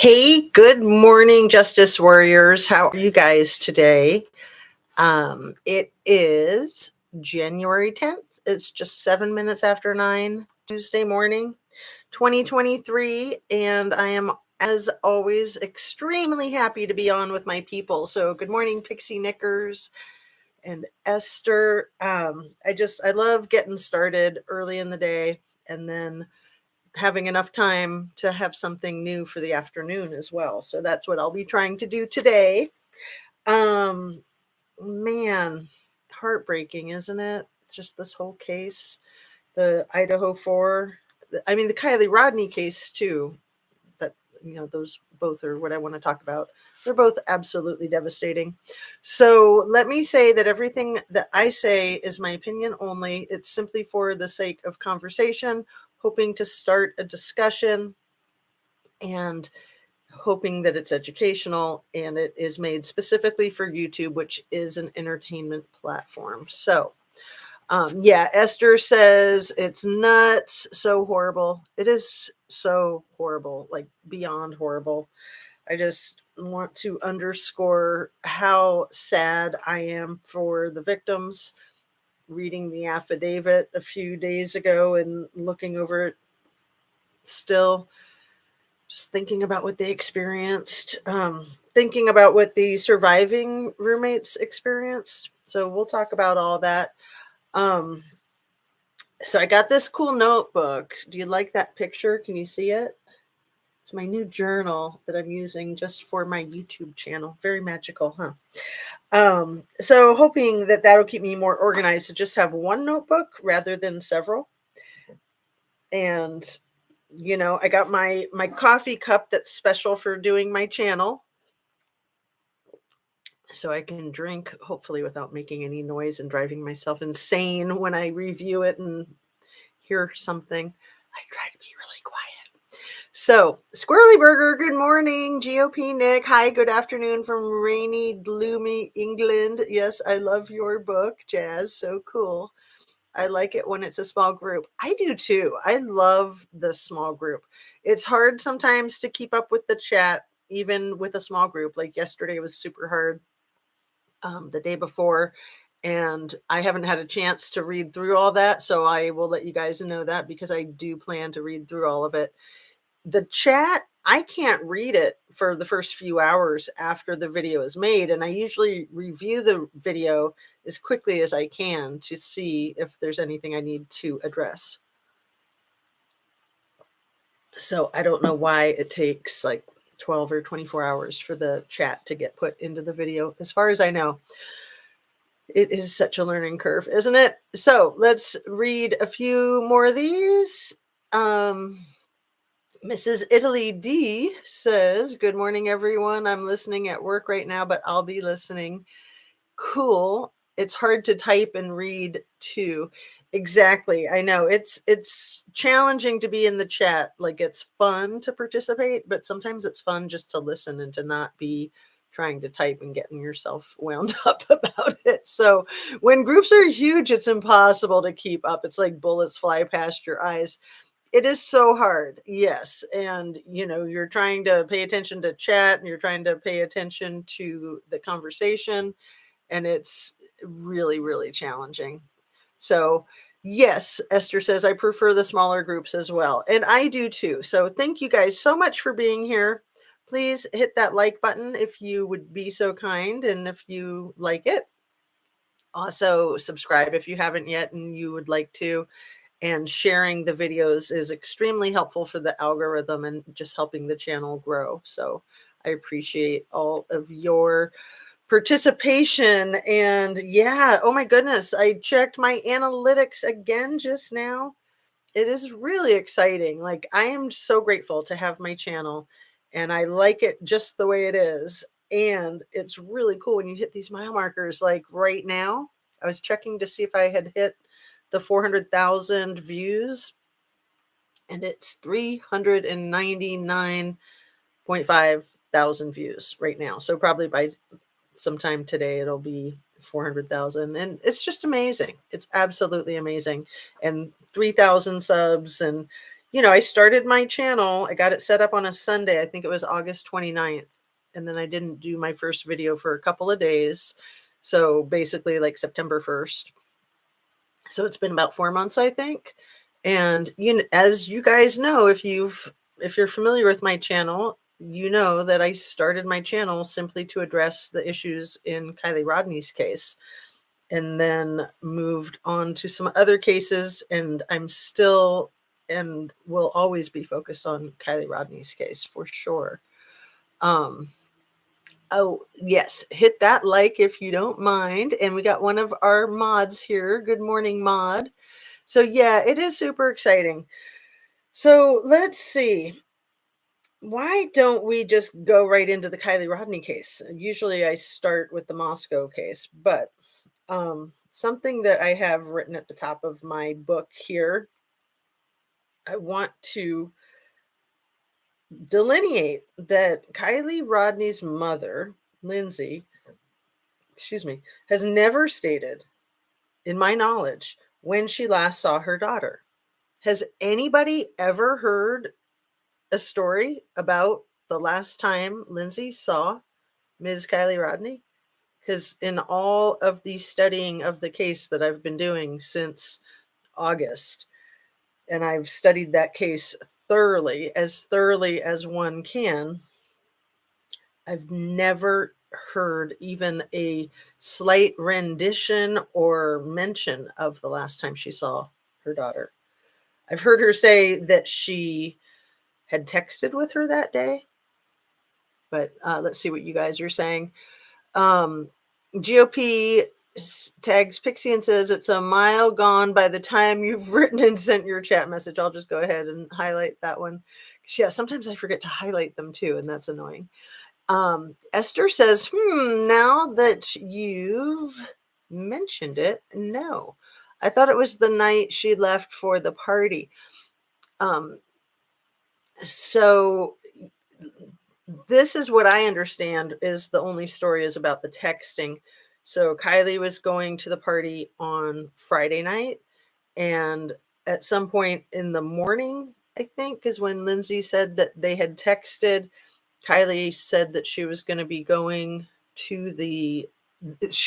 Hey, good morning, Justice Warriors. How are you guys today? It is January 10th. It's just 7 minutes after 9, Tuesday morning, 2023. And I am, as always, extremely happy to be on with my people. So, good morning, Pixie Knickers and Esther. I love getting started early in the day and then having enough time to have something new for the afternoon as well. So that's what I'll be trying to do today. Man, heartbreaking, isn't it? Just this whole case, the Idaho 4, the Kylie Rodney case too. That, those both are what I want to talk about. They're both absolutely devastating. So let me say that everything that I say is my opinion only. It's simply for the sake of conversation, hoping to start a discussion and hoping that it's educational, and it is made specifically for YouTube, which is an entertainment platform. So, Esther says it's nuts, so horrible. It is so horrible, like beyond horrible. I just want to underscore how sad I am for the victims. Reading the affidavit a few days ago and looking over it still, just thinking about what they experienced, thinking about what the surviving roommates experienced. So we'll talk about all that. So I got this cool notebook. Do you like that picture? Can you see it? It's my new journal that I'm using just for my YouTube channel. Very magical, huh? So hoping that that'll keep me more organized to just have one notebook rather than several. And I got my coffee cup that's special for doing my channel, so I can drink hopefully without making any noise and driving myself insane when I review it and hear something. I try to be really quiet. So, Squirrely Burger, good morning. GOP Nick, hi, good afternoon from rainy, gloomy England. Yes, I love your book, Jazz. So cool. I like it when it's a small group. I do too. I love the small group. It's hard sometimes to keep up with the chat, even with a small group. Like yesterday was super hard, the day before, and I haven't had a chance to read through all that. So I will let you guys know that because I do plan to read through all of it. The chat, I can't read it for the first few hours after the video is made. And I usually review the video as quickly as I can to see if there's anything I need to address. So I don't know why it takes like 12 or 24 hours for the chat to get put into the video. As far as I know, it is such a learning curve, isn't it? So let's read a few more of these. Mrs. Italy D says, good morning, everyone. I'm listening at work right now, but I'll be listening. Cool. It's hard to type and read too. Exactly. I know it's challenging to be in the chat. Like it's fun to participate, but sometimes it's fun just to listen and to not be trying to type and getting yourself wound up about it. So when groups are huge, it's impossible to keep up. It's like bullets fly past your eyes. It is so hard. Yes. And you're trying to pay attention to chat and you're trying to pay attention to the conversation, and it's really, really challenging. So yes, Esther says, I prefer the smaller groups as well. And I do too. So thank you guys so much for being here. Please hit that like button if you would be so kind and if you like it. Also subscribe if you haven't yet and you would like to. And sharing the videos is extremely helpful for the algorithm and just helping the channel grow. So I appreciate all of your participation. And yeah, oh my goodness, I checked my analytics again just now. It is really exciting. Like I am so grateful to have my channel and I like it just the way it is. And it's really cool when you hit these mile markers. Like right now, I was checking to see if I had hit the 400,000 views, and it's 399.5 thousand views right now. So probably by sometime today, it'll be 400,000. And it's just amazing. It's absolutely amazing. And 3,000 subs. And, I started my channel. I got it set up on a Sunday. I think it was August 29th. And then I didn't do my first video for a couple of days. So basically like September 1st. So it's been about 4 months, I think. And as you guys know, if you're familiar with my channel, you know that I started my channel simply to address the issues in Kylie Rodney's case, and then moved on to some other cases, and I'm still and will always be focused on Kylie Rodney's case for sure. Oh, yes, hit that like if you don't mind. And we got one of our mods here. Good morning, mod. So yeah, it is super exciting. So let's see. Why don't we just go right into the Kylie Rodney case? Usually I start with the Moscow case, but something that I have written at the top of my book here, I want to delineate that Kylie Rodney's mother, Lindsay, has never stated, in my knowledge, when she last saw her daughter. Has anybody ever heard a story about the last time Lindsay saw Ms. Kylie Rodney? Because in all of the studying of the case that I've been doing since August, and I've studied that case thoroughly as one can, I've never heard even a slight rendition or mention of the last time she saw her daughter. I've heard her say that she had texted with her that day, but let's see what you guys are saying. GOP tags Pixie and says it's a mile gone by the time you've written and sent your chat message. I'll just go ahead and highlight that one. Yeah, sometimes I forget to highlight them too, and that's annoying. Esther says, now that you've mentioned it, no. I thought it was the night she left for the party. So this is what I understand is the only story is about the texting. So Kylie was going to the party on Friday night, and at some point in the morning, I think, is when Lindsay said that they had texted. Kylie said that she was going to be going she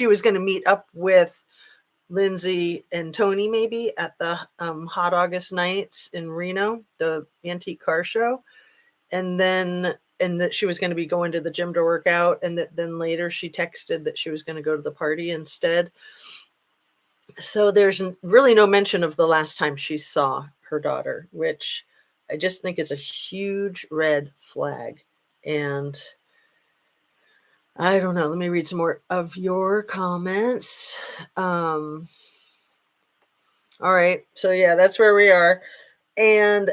was going to meet up with Lindsay and Tony maybe at the Hot August Nights in Reno, the antique car show. And that she was going to be going to the gym to work out, and that then later she texted that she was going to go to the party instead. So there's really no mention of the last time she saw her daughter, which I just think is a huge red flag. And I don't know. Let me read some more of your comments. All right. So yeah, that's where we are. And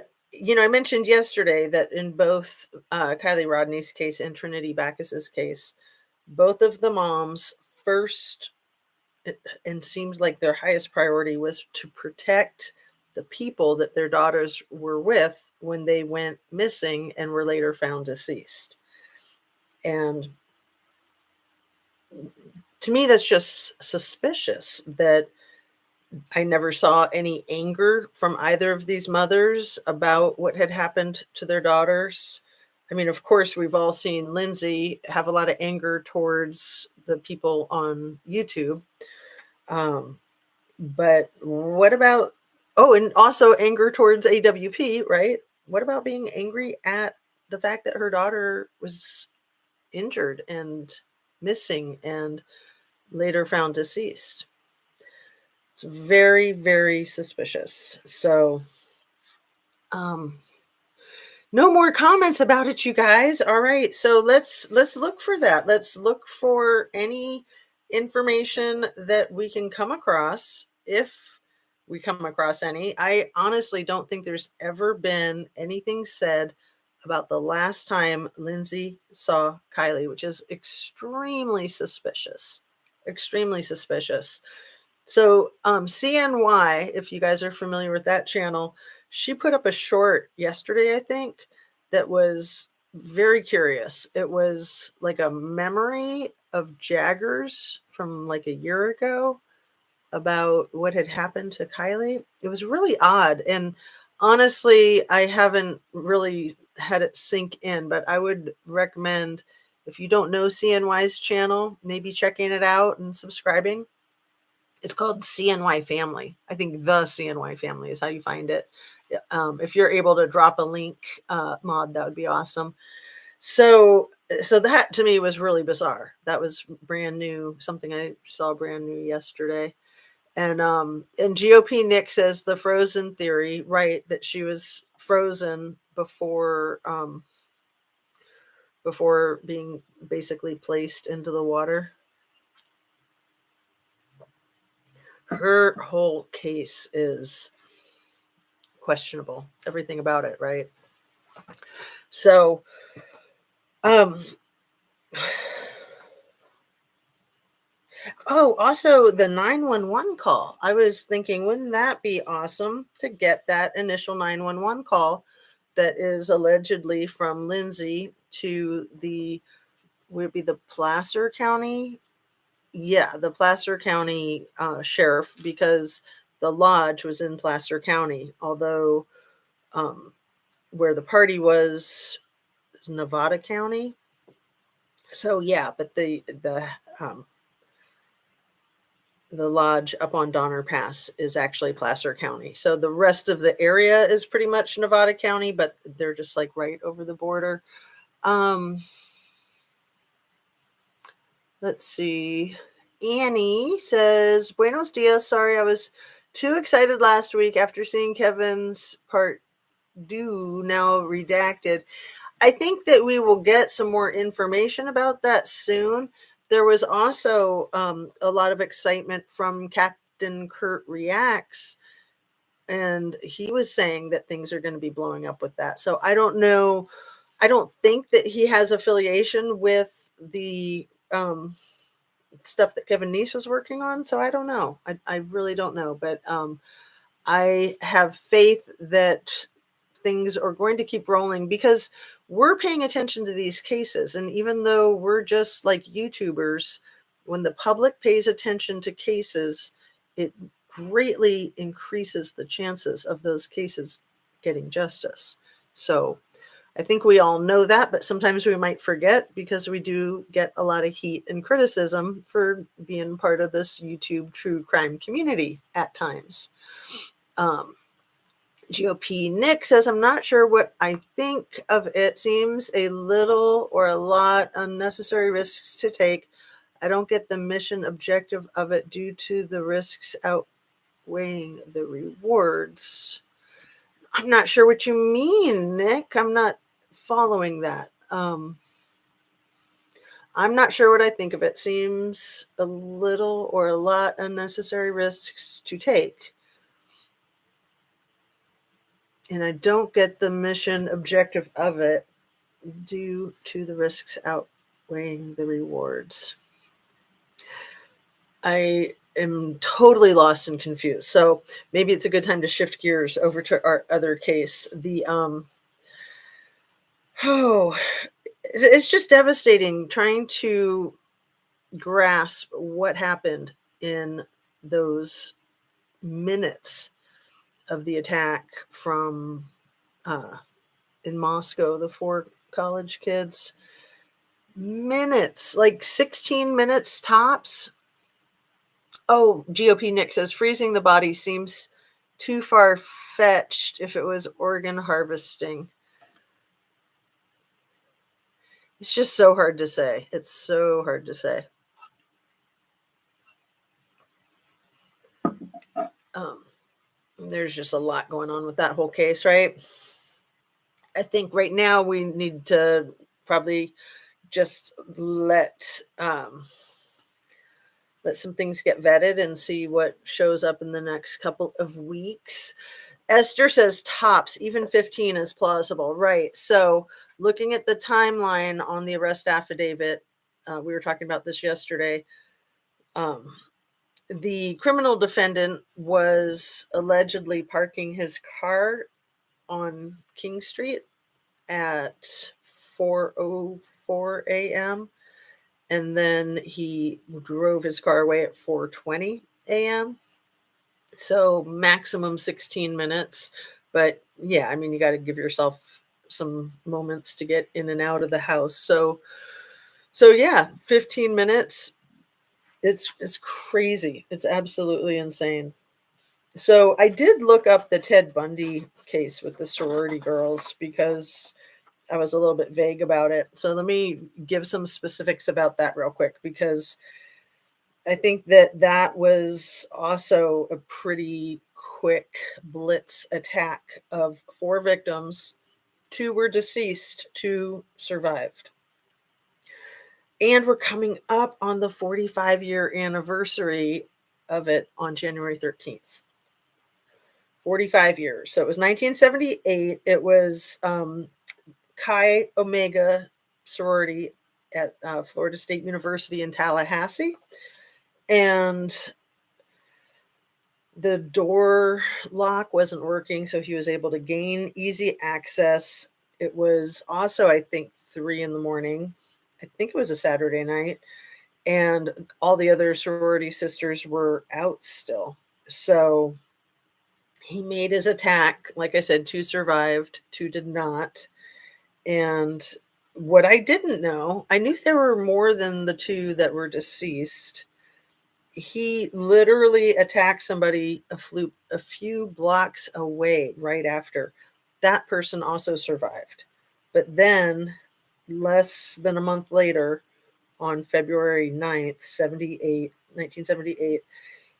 I mentioned yesterday that in both Kylie Rodney's case and Trinity Backus's case, both of the moms first, and seems like their highest priority was to protect the people that their daughters were with when they went missing and were later found deceased. And to me, that's just suspicious that I never saw any anger from either of these mothers about what had happened to their daughters. I mean, of course, we've all seen Lindsay have a lot of anger towards the people on YouTube. But what about, and also anger towards AWP, right? What about being angry at the fact that her daughter was injured and missing and later found deceased? It's very, very suspicious. So, no more comments about it, you guys. All right, so let's look for that. Let's look for any information that we can come across, if we come across any. I honestly don't think there's ever been anything said about the last time Lindsay saw Kylie, which is extremely suspicious. Extremely suspicious. So CNY, if you guys are familiar with that channel, she put up a short yesterday, I think, that was very curious. It was like a memory of Jaggers from like a year ago about what had happened to Kylie. It was really odd. And Honestly, I haven't really had it sink in, but I would recommend, if you don't know CNY's channel, maybe checking it out and subscribing. It's called CNY Family. I think the CNY Family is how you find it. If you're able to drop a link, Maud, that would be awesome. So that to me was really bizarre. That was brand new, something I saw brand new yesterday. And GOP Nick says the frozen theory, right, that she was frozen before being basically placed into the water. Her whole case is questionable. Everything about it, right? So, oh, also the 911 call. I was thinking, wouldn't that be awesome to get that initial 911 call that is allegedly from Lindsay to would it be the Placer County? Yeah, the Placer County sheriff, because the lodge was in Placer County, although where the party was Nevada County. So yeah, but the lodge up on Donner Pass is actually Placer County. So the rest of the area is pretty much Nevada County, but they're just like right over the border. Let's see. Annie says, Buenos dias. Sorry, I was too excited last week after seeing Kevin's part due, now redacted. I think that we will get some more information about that soon. There was also a lot of excitement from Captain Kurt Reacts, and he was saying that things are going to be blowing up with that. So I don't know. I don't think that he has affiliation with the stuff that Kevin Neese was working on. So I don't know. I really don't know. But I have faith that things are going to keep rolling because we're paying attention to these cases. And even though we're just like YouTubers, when the public pays attention to cases, it greatly increases the chances of those cases getting justice. So I think we all know that, but sometimes we might forget because we do get a lot of heat and criticism for being part of this YouTube true crime community at times. GOP Nick says, I'm not sure what I think of it. Seems a little or a lot unnecessary risks to take. I don't get the mission objective of it due to the risks outweighing the rewards. I'm not sure what you mean, Nick. I'm not following that. I'm not sure what I think of it. Seems a little or a lot unnecessary risks to take. And I don't get the mission objective of it due to the risks outweighing the rewards. I am totally lost and confused. So maybe it's a good time to shift gears over to our other case. It's just devastating trying to grasp what happened in those minutes of the attack from in Moscow, the 4 college kids. Minutes, like 16 minutes tops. Oh, GOP Nick says freezing the body seems too far fetched if it was organ harvesting. It's just so hard to say. It's so hard to say. There's just a lot going on with that whole case, right? I think right now we need to probably just let some things get vetted and see what shows up in the next couple of weeks. Esther says tops, even 15 is plausible. Right. So looking at the timeline on the arrest affidavit, we were talking about this yesterday. The criminal defendant was allegedly parking his car on King Street at 4:04 a.m. and then he drove his car away at 4:20 a.m. So maximum 16 minutes, but yeah, I mean, you got to give yourself some moments to get in and out of the house. So yeah, 15 minutes. It's crazy. It's absolutely insane. So I did look up the Ted Bundy case with the sorority girls because I was a little bit vague about it. So let me give some specifics about that real quick, because I think that that was also a pretty quick blitz attack of 4 victims. 2 were deceased, 2 survived. And we're coming up on the 45-year anniversary of it on January 13th. 45 years. So it was 1978. It was Chi Omega sorority at Florida State University in Tallahassee. And the door lock wasn't working, so he was able to gain easy access. It was also, I think, 3 in the morning. I think it was a Saturday night. And all the other sorority sisters were out still. So he made his attack. Like I said, 2 survived, 2 did not. And what I didn't know, I knew there were more than the 2 that were deceased. He literally attacked somebody a few blocks away right after. That person also survived. But then, less than a month later, on February 9th, 1978,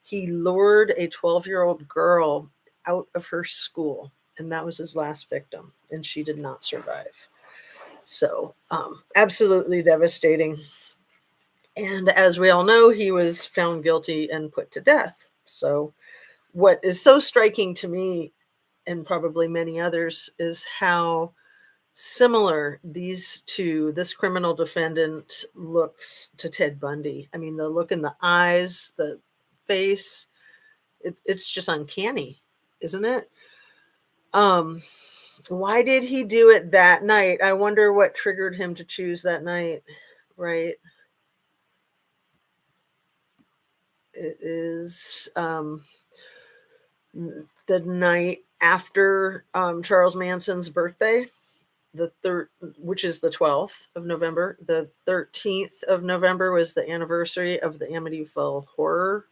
he lured a 12-year-old girl out of her school, and that was his last victim, and she did not survive. So, absolutely devastating. And as we all know, he was found guilty and put to death. So, what is so striking to me, and probably many others, is how similar this criminal defendant looks to Ted Bundy. I mean, the look in the eyes, the face, it's just uncanny, isn't it? Um, why did he do it that night? I wonder what triggered him to choose that night, right? It is the night after Charles Manson's birthday, the third, which is the 12th of November. The 13th of November was the anniversary of the Amityville horror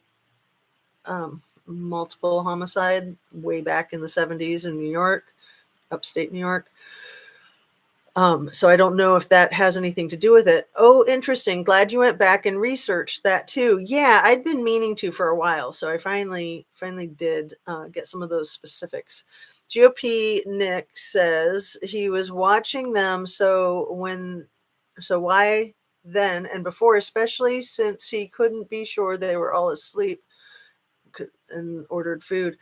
multiple homicide way back in the 70s in New York, upstate New York. So I don't know if that has anything to do with it. Oh, interesting. Glad you went back and researched that too. Yeah, I'd been meaning to for a while, so I finally did get some of those specifics. GOP Nick says he was watching them, so why then and before, especially since he couldn't be sure they were all asleep and ordered food.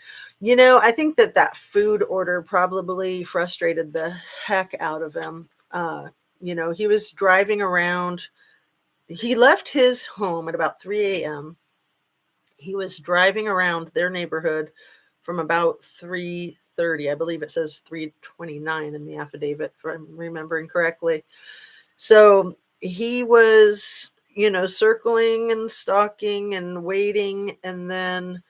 I think that food order probably frustrated the heck out of him. He was driving around. He left his home at about 3 a.m. He was driving around their neighborhood from about 3:30. I believe it says 3:29 in the affidavit, if I'm remembering correctly. So he was, circling and stalking and waiting, and then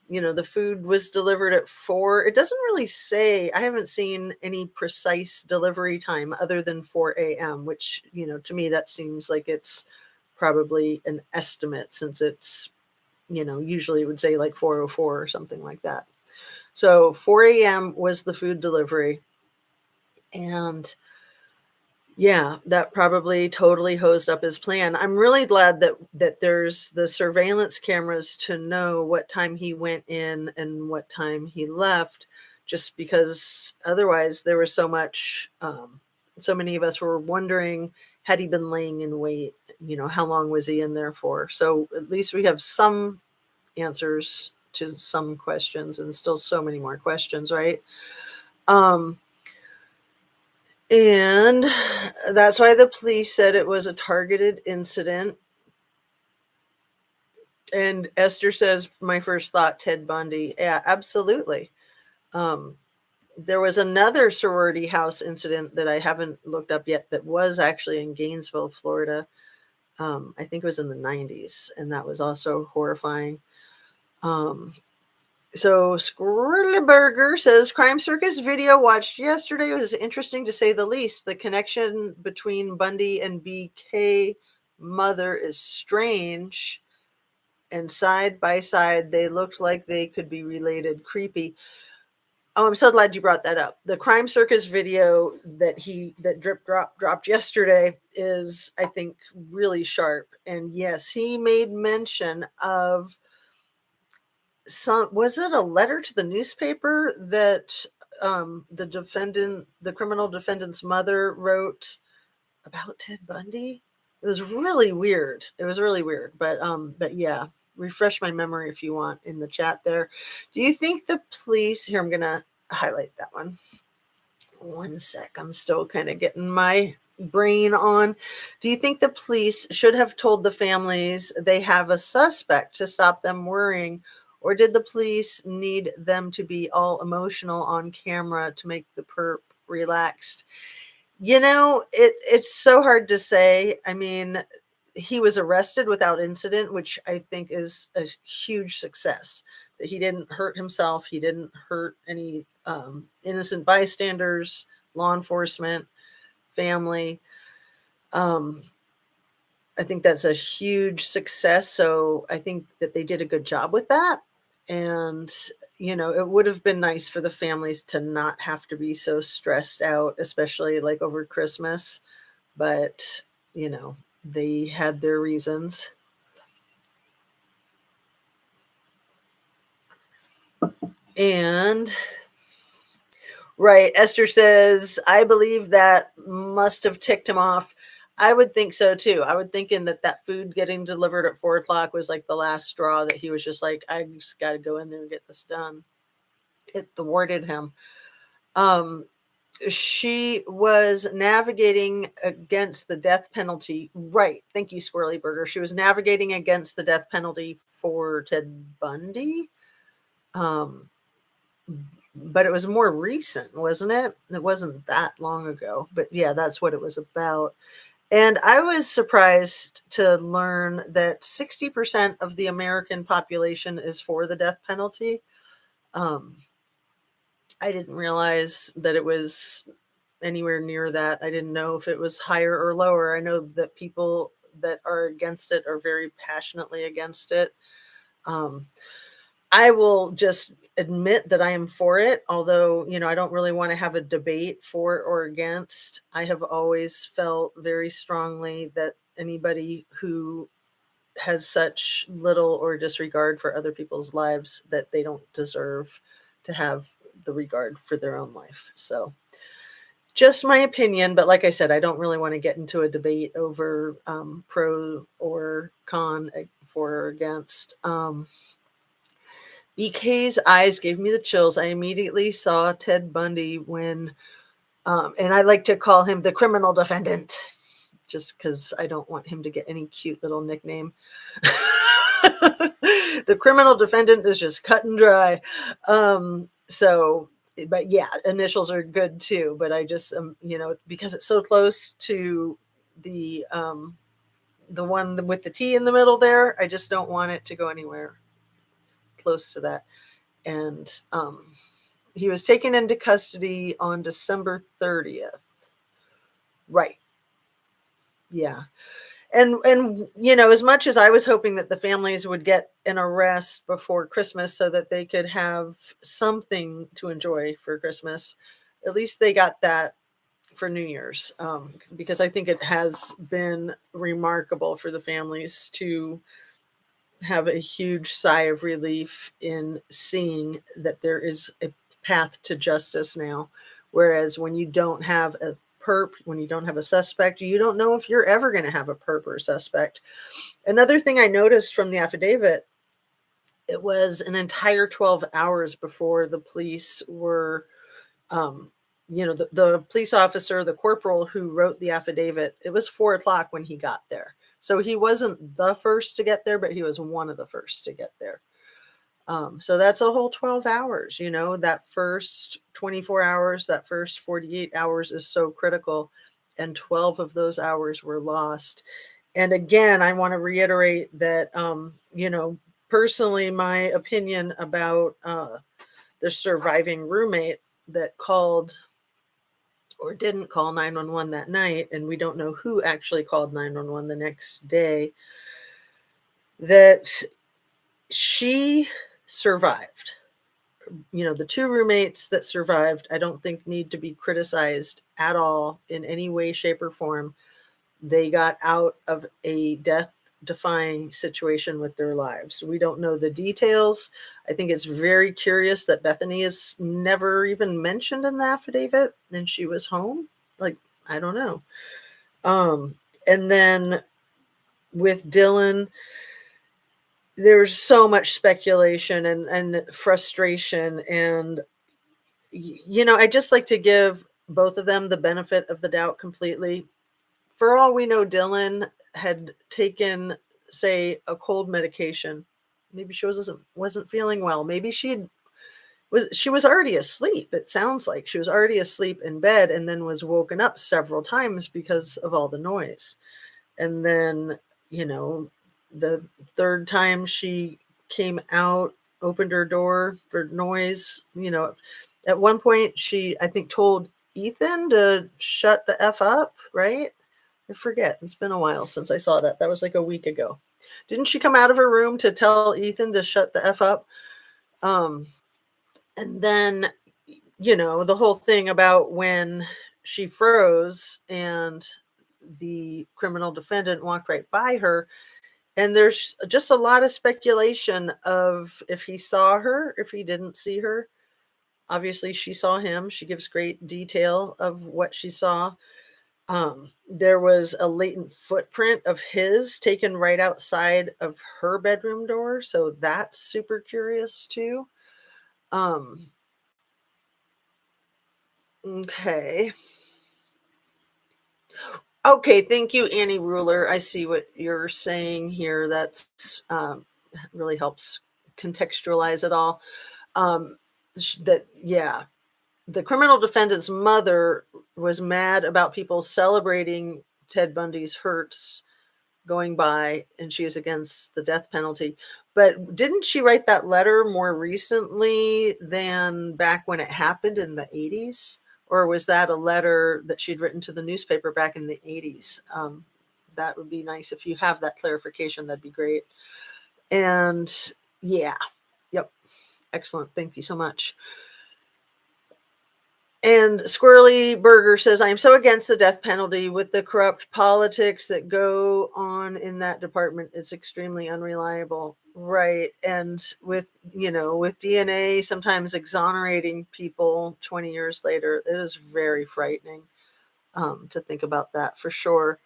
the food was delivered at 4. It doesn't really say. I haven't seen any precise delivery time other than 4 a.m., which, to me, that seems like it's probably an estimate, since it's, usually it would say like 4:04 or something like that. So 4 a.m. was the food delivery. And yeah, that probably totally hosed up his plan. I'm really glad that there's the surveillance cameras to know what time he went in and what time he left, just because otherwise there was so many of us were wondering, had he been laying in wait? How long was he in there for? So at least we have some answers to some questions, and still so many more questions, right? And that's why the police said it was a targeted incident. And Esther says, my first thought, Ted Bundy. Yeah, absolutely. There was another sorority house incident that I haven't looked up yet that was actually in Gainesville, Florida. I think it was in the 90s, and that was also horrifying. So Squirrelberger says Crime Circus video watched yesterday was interesting to say the least. The connection between Bundy and BK mother is strange, and side by side they looked like they could be related. Creepy. Oh, I'm so glad you brought that up. The Crime Circus video that Drip dropped yesterday is, I think, really sharp. And yes, he made mention of some, was it a letter to the newspaper that the criminal defendant's mother wrote about Ted Bundy? It was really weird. It was really weird. But yeah, refresh my memory if you want in the chat there. Do you think the police, here I'm gonna highlight that one. One sec. I'm still kind of getting my brain on. Do you think the police should have told the families they have a suspect to stop them worrying? Or did the police need them to be all emotional on camera to make the perp relaxed? It's so hard to say. I mean, he was arrested without incident, which I think is a huge success. That he didn't hurt himself, he didn't hurt any innocent bystanders, law enforcement, family. I think that's a huge success. So I think that they did a good job with that. And, it would have been nice for the families to not have to be so stressed out, especially like over Christmas. But, they had their reasons. And right, Esther says, I believe that must have ticked him off. I would think so too. I would thinking that food getting delivered at 4 o'clock was like the last straw, that he was just like, I just got to go in there and get this done. It thwarted him. She was navigating against the death penalty. Right. Thank you, Squirrely Burger. She was navigating against the death penalty for Ted Bundy. But it was more recent, wasn't it? It wasn't that long ago. But yeah, that's what it was about. And I was surprised to learn that 60% of the American population is for the death penalty. I didn't realize that it was anywhere near that. I didn't know if it was higher or lower. I know that people that are against it are very passionately against it. I will just admit that I am for it, although, I don't really want to have a debate for or against. I have always felt very strongly that anybody who has such little or disregard for other people's lives, that they don't deserve to have the regard for their own life. So just my opinion, but like I said, I don't really want to get into a debate over pro or con, for or against. BK's eyes gave me the chills. I immediately saw Ted Bundy when, and I like to call him the criminal defendant, just because I don't want him to get any cute little nickname. The criminal defendant is just cut and dry. But yeah, initials are good too. But I just, because it's so close to the one with the T in the middle there, I just don't want it to go anywhere close to that. And he was taken into custody on December 30th. Right. Yeah. And as much as I was hoping that the families would get an arrest before Christmas so that they could have something to enjoy for Christmas, at least they got that for New Year's, because I think it has been remarkable for the families to have a huge sigh of relief in seeing that there is a path to justice now. Whereas when you don't have a perp, when you don't have a suspect, you don't know if you're ever going to have a perp or a suspect. Another thing I noticed from the affidavit, it was an entire 12 hours before the police were, the police officer, the corporal who wrote the affidavit, it was 4 o'clock when he got there. So he wasn't the first to get there, but he was one of the first to get there. So that's a whole 12 hours, that first 24 hours, that first 48 hours is so critical. And 12 of those hours were lost. And again, I want to reiterate that, personally, my opinion about the surviving roommate that called or didn't call 911 that night, and we don't know who actually called 911 the next day, that she survived. The two roommates that survived, I don't think need to be criticized at all in any way, shape, or form. They got out of a death defying situation with their lives. We don't know the details. I think it's very curious that Bethany is never even mentioned in the affidavit and she was home. Like, I don't know. And then with Dylan, there's so much speculation and frustration. And, I just like to give both of them the benefit of the doubt completely. For all we know, Dylan had taken, say, a cold medication. Maybe she wasn't feeling well. Maybe she was already asleep. It sounds like she was already asleep in bed and then was woken up several times because of all the noise. And then, the third time she came out, opened her door for noise, at one point she, I think, told Ethan to shut the F up, right? I forget. It's been a while since I saw that. That was like a week ago. Didn't she come out of her room to tell Ethan to shut the F up? And then, the whole thing about when she froze and the criminal defendant walked right by her. And there's just a lot of speculation of if he saw her, if he didn't see her. Obviously, she saw him. She gives great detail of what she saw. There was a latent footprint of his taken right outside of her bedroom door. So that's super curious too. Okay. Okay, thank you, Annie Ruler. I see what you're saying here. That's really helps contextualize it all. Yeah, the criminal defendant's mother was mad about people celebrating Ted Bundy's hurts going by, and she is against the death penalty. But didn't she write that letter more recently than back when it happened in the 80s? Or was that a letter that she'd written to the newspaper back in the 80s? That would be nice. If you have that clarification, that'd be great. And yeah, yep. Excellent. Thank you so much. And Squirrely Burger says, I am so against the death penalty with the corrupt politics that go on in that department. It's extremely unreliable. Right. And with DNA sometimes exonerating people 20 years later, it is very frightening to think about that for sure.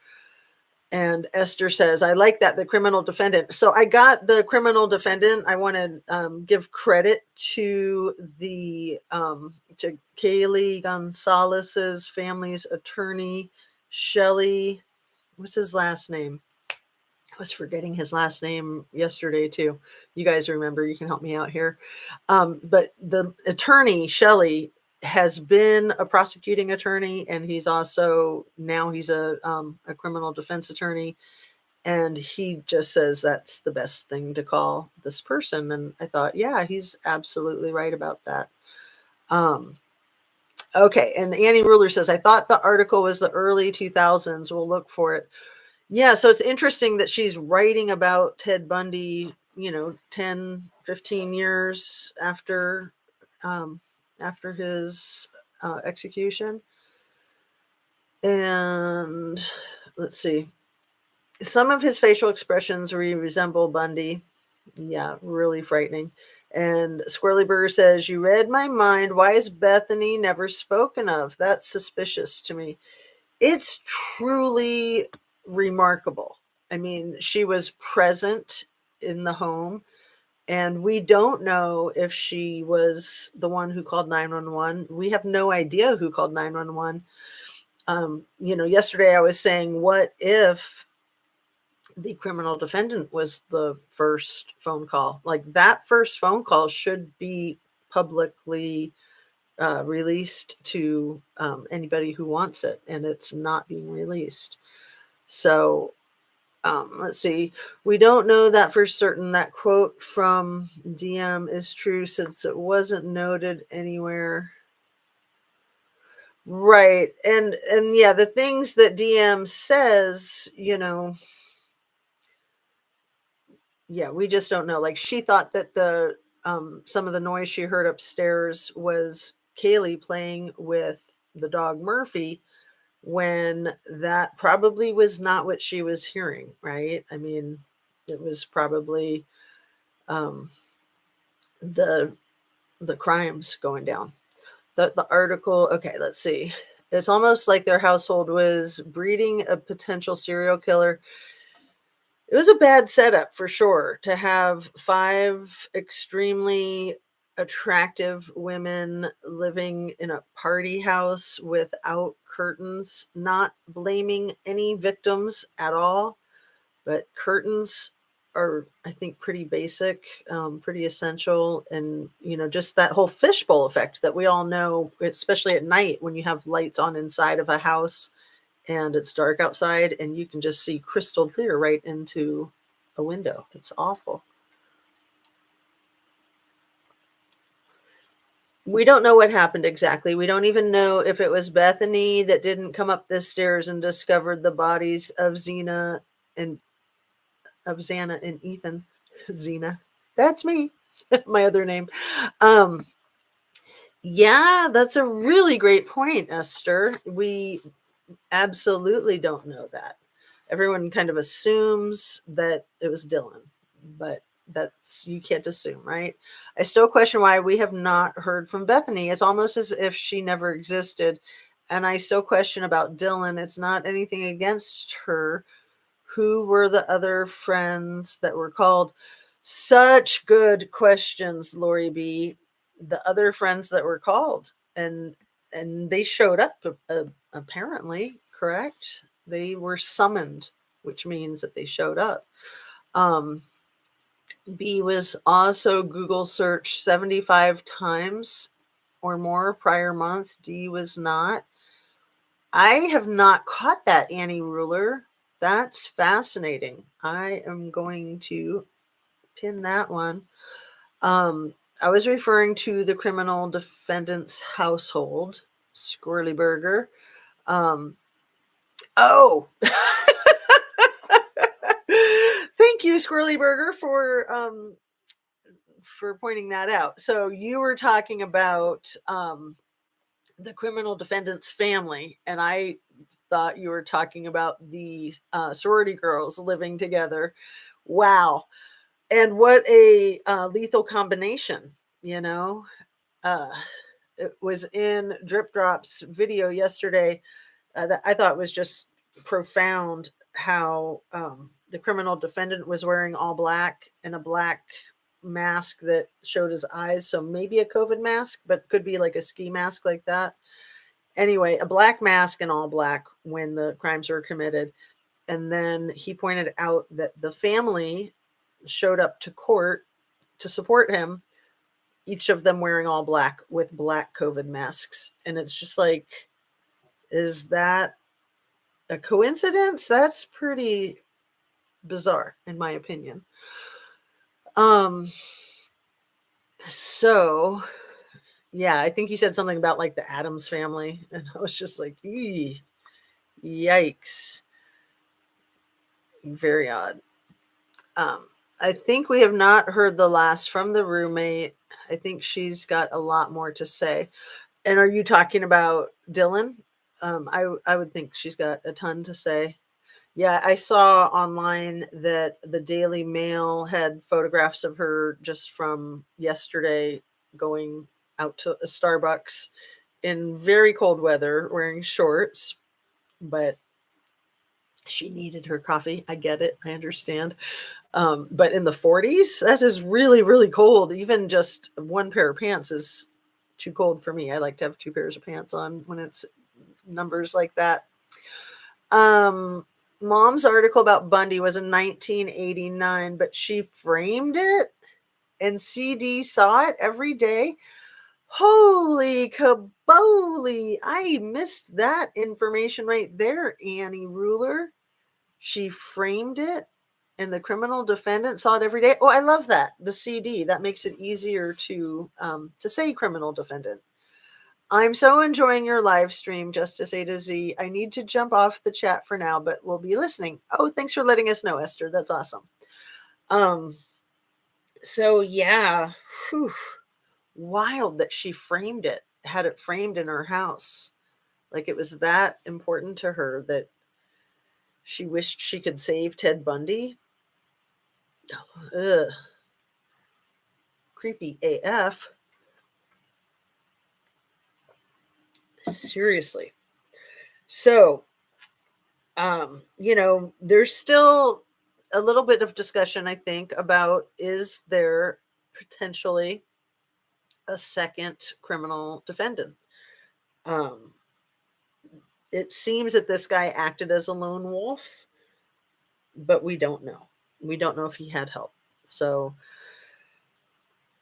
And Esther says, I like that, the criminal defendant. So I got the criminal defendant. I want to give credit to to Kaylee Gonzalez's family's attorney, Shelley. What's his last name? I was forgetting his last name yesterday too. You guys remember, you can help me out here. But the attorney, Shelley, has been a prosecuting attorney, and he's also now he's a criminal defense attorney. And he just says that's the best thing to call this person. And I thought, yeah, he's absolutely right about that. Okay. And Annie Ruler says, I thought the article was the early 2000s. We'll look for it. Yeah. So it's interesting that she's writing about Ted Bundy, 10, 15 years after his execution. And let's see. Some of his facial expressions resemble Bundy. Yeah, really frightening. And Squirrely Burger says, you read my mind. Why is Bethany never spoken of? That's suspicious to me. It's truly remarkable. I mean, she was present in the home, and we don't know if she was the one who called 911. We have no idea who called 911. Yesterday I was saying, what if the criminal defendant was the first phone call? Like, that first phone call should be publicly released to anybody who wants it, and it's not being released. So Let's see. We don't know that for certain. That quote from DM is true since it wasn't noted anywhere. Right. And yeah, the things that DM says, yeah, we just don't know. Like she thought that the some of the noise she heard upstairs was Kaylee playing with the dog Murphy, when that probably was not what she was hearing, right? I mean, it was probably um, the the crimes going down. The article, okay, let's see. It's almost like their household was breeding a potential serial killer. It was a bad setup for sure to have five extremely attractive women living in a party house without curtains, not blaming any victims at all, but curtains are, I think, pretty basic, pretty essential. And, just that whole fishbowl effect that we all know, especially at night when you have lights on inside of a house and it's dark outside and you can just see crystal clear right into a window. It's awful. We don't know what happened exactly. We don't even know if it was Bethany that didn't come up the stairs and discovered the bodies of and Xana and Ethan. Xena. That's me. My other name. Um yeah, that's a really great point, Esther. We absolutely don't know that. Everyone kind of assumes that it was Dylan, but that's, you can't assume, right? I still question why we have not heard from Bethany. It's almost as if she never existed. And I still question about Dylan. It's not anything against her. Who were the other friends that were called? Such good questions, Lori B. The other friends that were called, and they showed up, apparently, correct? They were summoned, which means that they showed up. Um, B was also Google searched 75 times or more prior month. D was not. I have not caught that, Annie Ruler. That's fascinating. I am going to pin that one. I was referring to the criminal defendant's household, Squirrely Burger. Oh, thank you, Squirrely Burger, for pointing that out. So you were talking about the criminal defendant's family, and I thought you were talking about the sorority girls living together. Wow. And what a lethal combination, you know? Uh, it was in Drip Drop's video yesterday that I thought was just profound, how the criminal defendant was wearing all black and a black mask that showed his eyes. So maybe a COVID mask, but could be like a ski mask like that. Anyway, a black mask and all black when the crimes were committed. And then he pointed out that the family showed up to court to support him, each of them wearing all black with black COVID masks. And it's just like, is that a coincidence? That's pretty bizarre, in my opinion. So yeah, I think he said something about like the Addams family, and I was just like, yikes. Very odd. I think we have not heard the last from the roommate. I think she's got a lot more to say. And are you talking about Dylan? I would think she's got a ton to say. Yeah, I saw online that the Daily Mail had photographs of her just from yesterday going out to a Starbucks in very cold weather wearing shorts, but she needed her coffee. I get it. I understand. But in the 40s, that is really, really cold. Even just one pair of pants is too cold for me. I like to have two pairs of pants on when it's numbers like that. Mom's article about Bundy was in 1989, but she framed it and CD saw it every day. Holy kaboli. I missed that information right there, Annie Ruler. She framed it, and the criminal defendant saw it every day. Oh, I love that. The CD, that makes it easier to say criminal defendant. I'm so enjoying your live stream, Justice A to Z. I need to jump off the chat for now, but we'll be listening. Oh, thanks for letting us know, Esther. That's awesome. So yeah, whew, wild that she framed it, had it framed in her house. Like it was that important to her that she wished she could save Ted Bundy. Ugh. Creepy AF. Seriously. So, there's still a little bit of discussion, I think, about is there potentially a second criminal defendant? It seems that this guy acted as a lone wolf, but we don't know. We don't know if he had help. So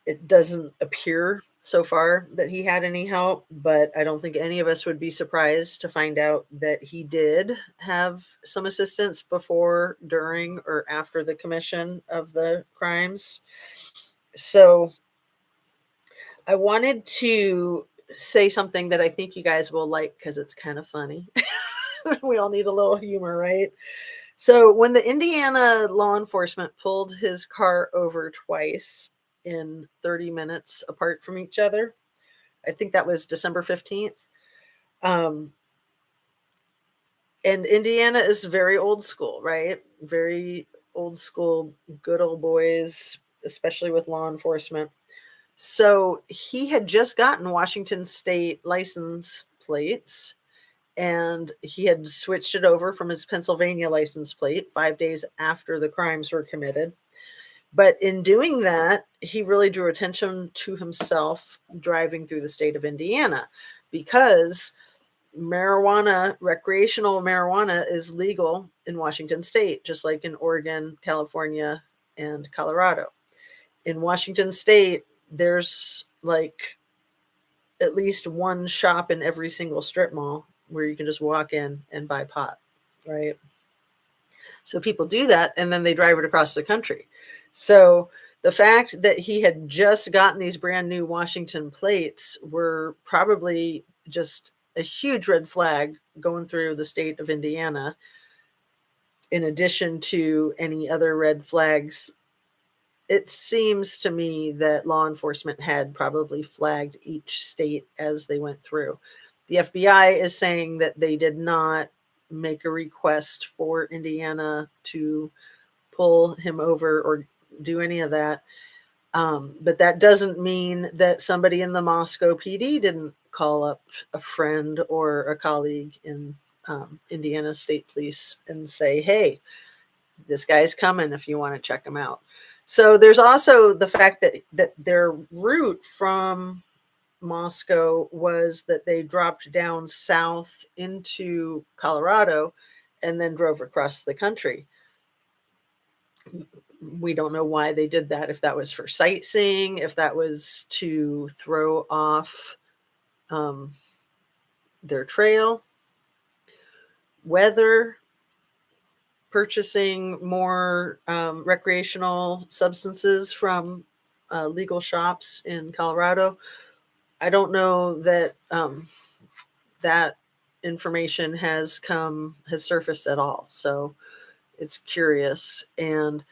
it doesn't appear so far that he had any help, but I don't think any of us would be surprised to find out that he did have some assistance before, during, or after the commission of the crimes. So I wanted to say something that I think you guys will like because it's kind of funny. We all need a little humor, right? So when the Indiana law enforcement pulled his car over twice in 30 minutes apart from each other, I think that was December 15th. And Indiana is very old school, right? Very old school, good old boys, especially with law enforcement. So he had just gotten Washington state license plates, and he had switched it over from his Pennsylvania license plate 5 days after the crimes were committed. But in doing that, he really drew attention to himself driving through the state of Indiana, because marijuana, recreational marijuana, is legal in Washington state, just like in Oregon, California, and Colorado. In Washington state, there's like at least one shop in every single strip mall where you can just walk in and buy pot, right? So people do that, and then they drive it across the country. So the fact that he had just gotten these brand new Washington plates were probably just a huge red flag going through the state of Indiana, in addition to any other red flags. It seems to me that law enforcement had probably flagged each state as they went through. The FBI is saying that they did not make a request for Indiana to pull him over or do any of that. But that doesn't mean that somebody in the Moscow PD didn't call up a friend or a colleague in Indiana State Police and say, hey, this guy's coming if you want to check him out. So there's also the fact that their route from Moscow was that they dropped down south into Colorado and then drove across the country. We don't know why they did that, if that was for sightseeing, if that was to throw off their trail, weather, purchasing more recreational substances from legal shops in Colorado. I don't know that that information has surfaced at all. So it's curious. And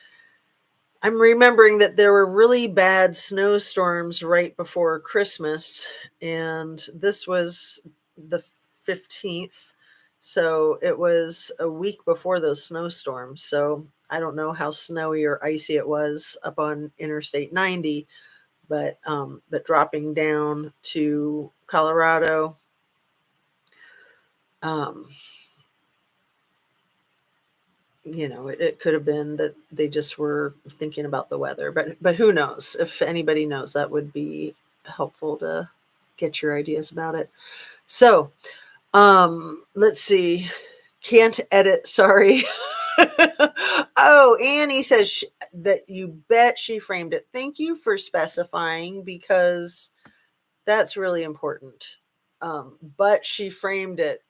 I'm remembering that there were really bad snowstorms right before Christmas, and this was the 15th. So it was a week before those snowstorms. So I don't know how snowy or icy it was up on Interstate 90, but dropping down to Colorado, it could have been that they just were thinking about the weather, but who knows? If anybody knows, that would be helpful to get your ideas about it. So, let's see. Can't edit, sorry. Oh, Annie says that you bet she framed it. Thank you for specifying, because that's really important. But she framed it.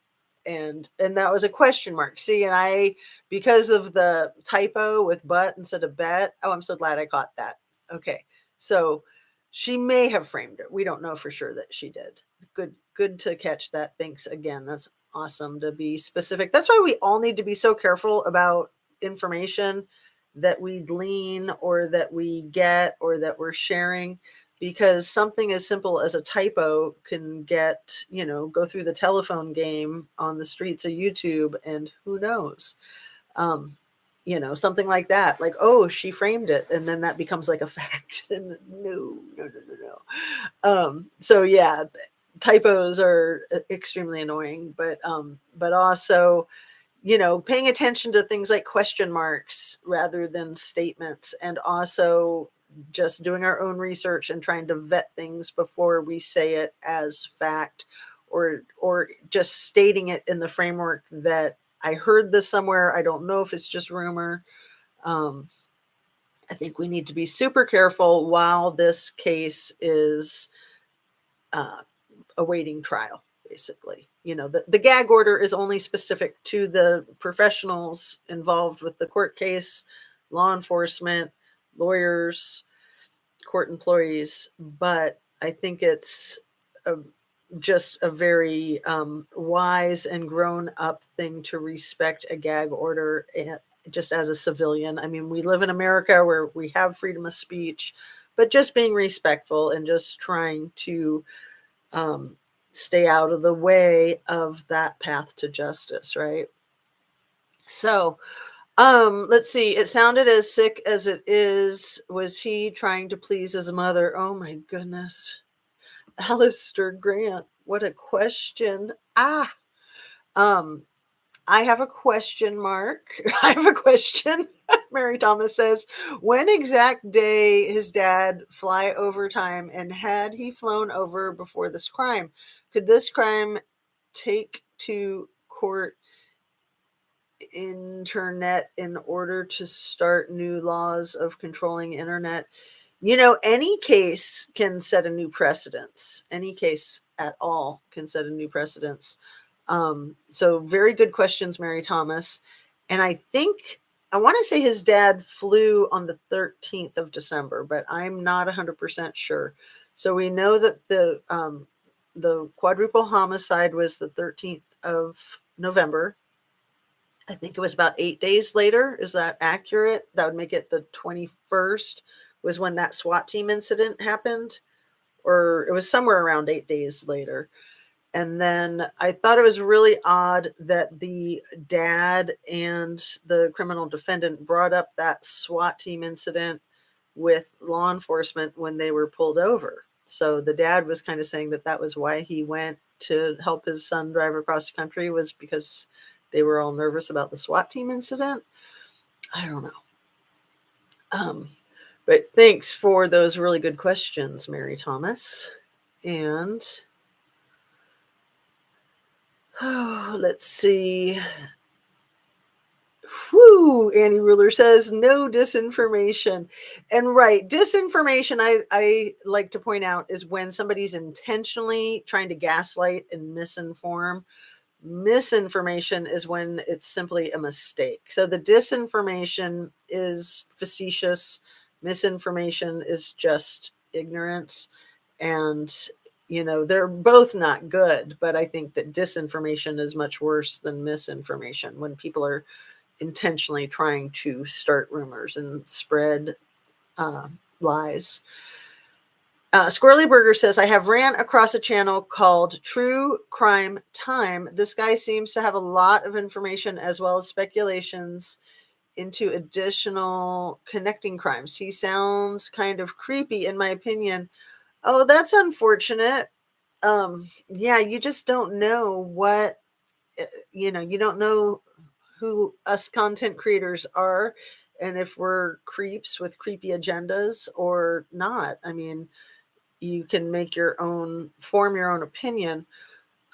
and that was a question mark. See, and I, because of the typo with but instead of bet, oh, I'm so glad I caught that. Okay. So she may have framed it. We don't know for sure that she did. Good to catch that. Thanks again. That's awesome to be specific. That's why we all need to be so careful about information that we glean or that we get or that we're sharing, because something as simple as a typo can get, go through the telephone game on the streets of YouTube, and who knows, um, something like that, like, oh, she framed it, and then that becomes like a fact. And no, no, no, no, no. So yeah, typos are extremely annoying, but also, paying attention to things like question marks rather than statements, and also just doing our own research and trying to vet things before we say it as fact, or just stating it in the framework that I heard this somewhere. I don't know if it's just rumor. I think we need to be super careful while this case is awaiting trial. Basically, the gag order is only specific to the professionals involved with the court case, law enforcement, lawyers, court employees. But I think it's just a very wise and grown up thing to respect a gag order, just as a civilian. I mean, we live in America where we have freedom of speech, but just being respectful and just trying to stay out of the way of that path to justice, right? So, let's see. It sounded as sick as it is. Was he trying to please his mother? Oh my goodness. Alistair Grant, what a question. Um, I have a question mark. I have a question. Mary Thomas says, when exact day his dad fly overtime, and had he flown over before this crime? Could this crime take to court internet in order to start new laws of controlling internet? Any case can set a new precedence. Any case at all can set a new precedence. So very good questions, Mary Thomas. And I think, I want to say his dad flew on the 13th of December, but I'm not 100% sure. So we know that the quadruple homicide was the 13th of November. I think it was about 8 days later. Is that accurate? That would make it the 21st was when that SWAT team incident happened, or it was somewhere around 8 days later. And then I thought it was really odd that the dad and the criminal defendant brought up that SWAT team incident with law enforcement when they were pulled over. So the dad was kind of saying that that was why he went to help his son drive across the country, was because they were all nervous about the SWAT team incident. I don't know. But thanks for those really good questions, Mary Thomas. And let's see. Whoo, Annie Ruler says no disinformation. And right, disinformation, I like to point out, is when somebody's intentionally trying to gaslight and misinform. Misinformation is when it's simply a mistake. So the disinformation is facetious. Misinformation is just ignorance. And, they're both not good, but I think that disinformation is much worse than misinformation, when people are intentionally trying to start rumors and spread lies. Squirrely Burger says, I have ran across a channel called True Crime Time. This guy seems to have a lot of information as well as speculations into additional connecting crimes. He sounds kind of creepy, in my opinion. Oh, that's unfortunate. Yeah, you just don't know what, you don't know who us content creators are, and if we're creeps with creepy agendas or not. I mean, you can form your own opinion.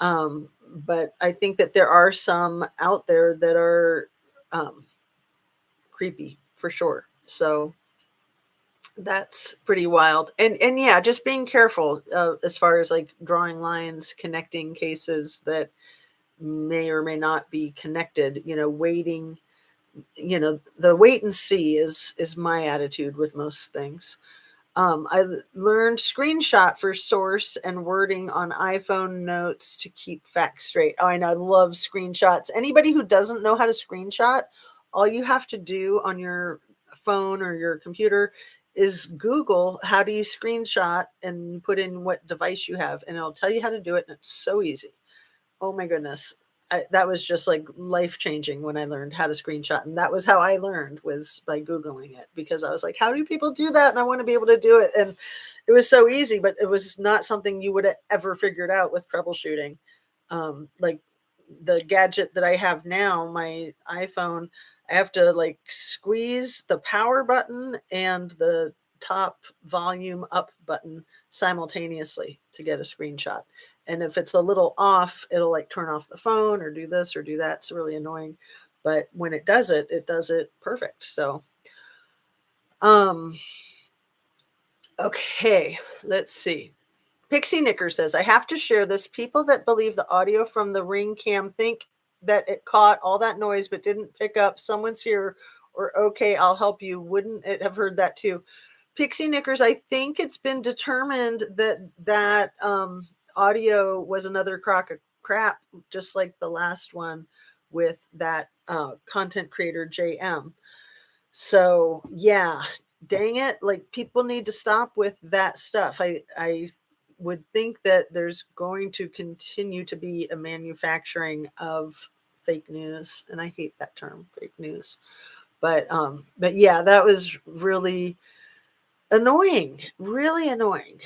But I think that there are some out there that are creepy for sure. So that's pretty wild. And yeah, just being careful as far as like drawing lines, connecting cases that may or may not be connected, waiting, the wait and see is my attitude with most things. I learned screenshot for source and wording on iPhone notes to keep facts straight. Oh, I know. I love screenshots. Anybody who doesn't know how to screenshot, all you have to do on your phone or your computer is Google how do you screenshot and you put in what device you have, and it'll tell you how to do it. And it's so easy. Oh my goodness. That was just like life changing when I learned how to screenshot. And that was how I learned, was by Googling it, because I was like, how do people do that? And I want to be able to do it. And it was so easy, but it was not something you would have ever figured out with troubleshooting. Like the gadget that I have now, my iPhone, I have to like squeeze the power button and the top volume up button simultaneously to get a screenshot. And if it's a little off, it'll like turn off the phone or do this or do that. It's really annoying. But when it does it perfect. So, okay, let's see. Pixie Knicker says, I have to share this. People that believe the audio from the Ring cam think that it caught all that noise but didn't pick up someone's here, or okay, I'll help you. Wouldn't it have heard that too? Pixie Knickers, I think it's been determined that audio was another crock of crap, just like the last one with that content creator JM. So yeah, dang it, like people need to stop with that stuff. I would think that there's going to continue to be a manufacturing of fake news, and I hate that term, fake news. But yeah, that was really annoying, really annoying.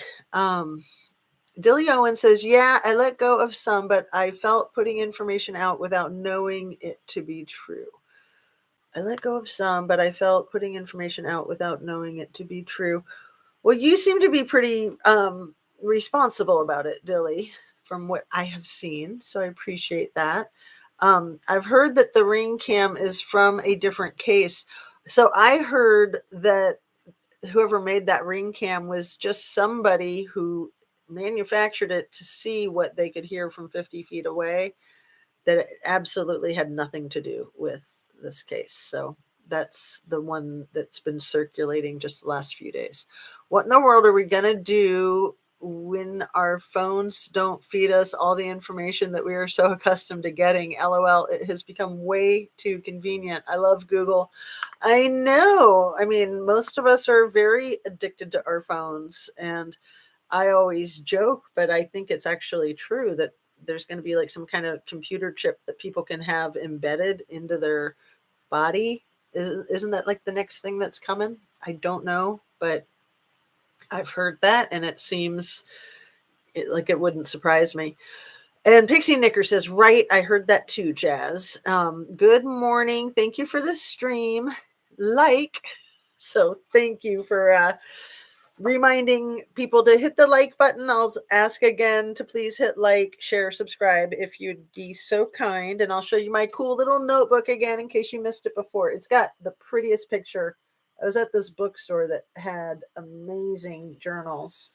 Dilly Owen says, yeah, I let go of some, but I felt putting information out without knowing it to be true. I let go of some, but I felt putting information out without knowing it to be true. Well, you seem to be pretty responsible about it, Dilly, from what I have seen. So I appreciate that. I've heard that the Ring cam is from a different case. So I heard that whoever made that Ring cam was just somebody who manufactured it to see what they could hear from 50 feet away, that it absolutely had nothing to do with this case. So that's the one that's been circulating just the last few days. What in the world are we going to do when our phones don't feed us all the information that we are so accustomed to getting? LOL, it has become way too convenient. I love Google. I know. I mean, most of us are very addicted to our phones, and I always joke, but I think it's actually true that there's going to be like some kind of computer chip that people can have embedded into their body. Isn't that like the next thing that's coming? I don't know, but I've heard that, and it seems like it wouldn't surprise me. And Pixie Knicker says, right, I heard that too, Jazz. Good morning. Thank you for the stream. So thank you for reminding people to hit the like button. I'll ask again to please hit like, share, subscribe if you'd be so kind. And I'll show you my cool little notebook again in case you missed it before. It's got the prettiest picture. I was at this bookstore that had amazing journals,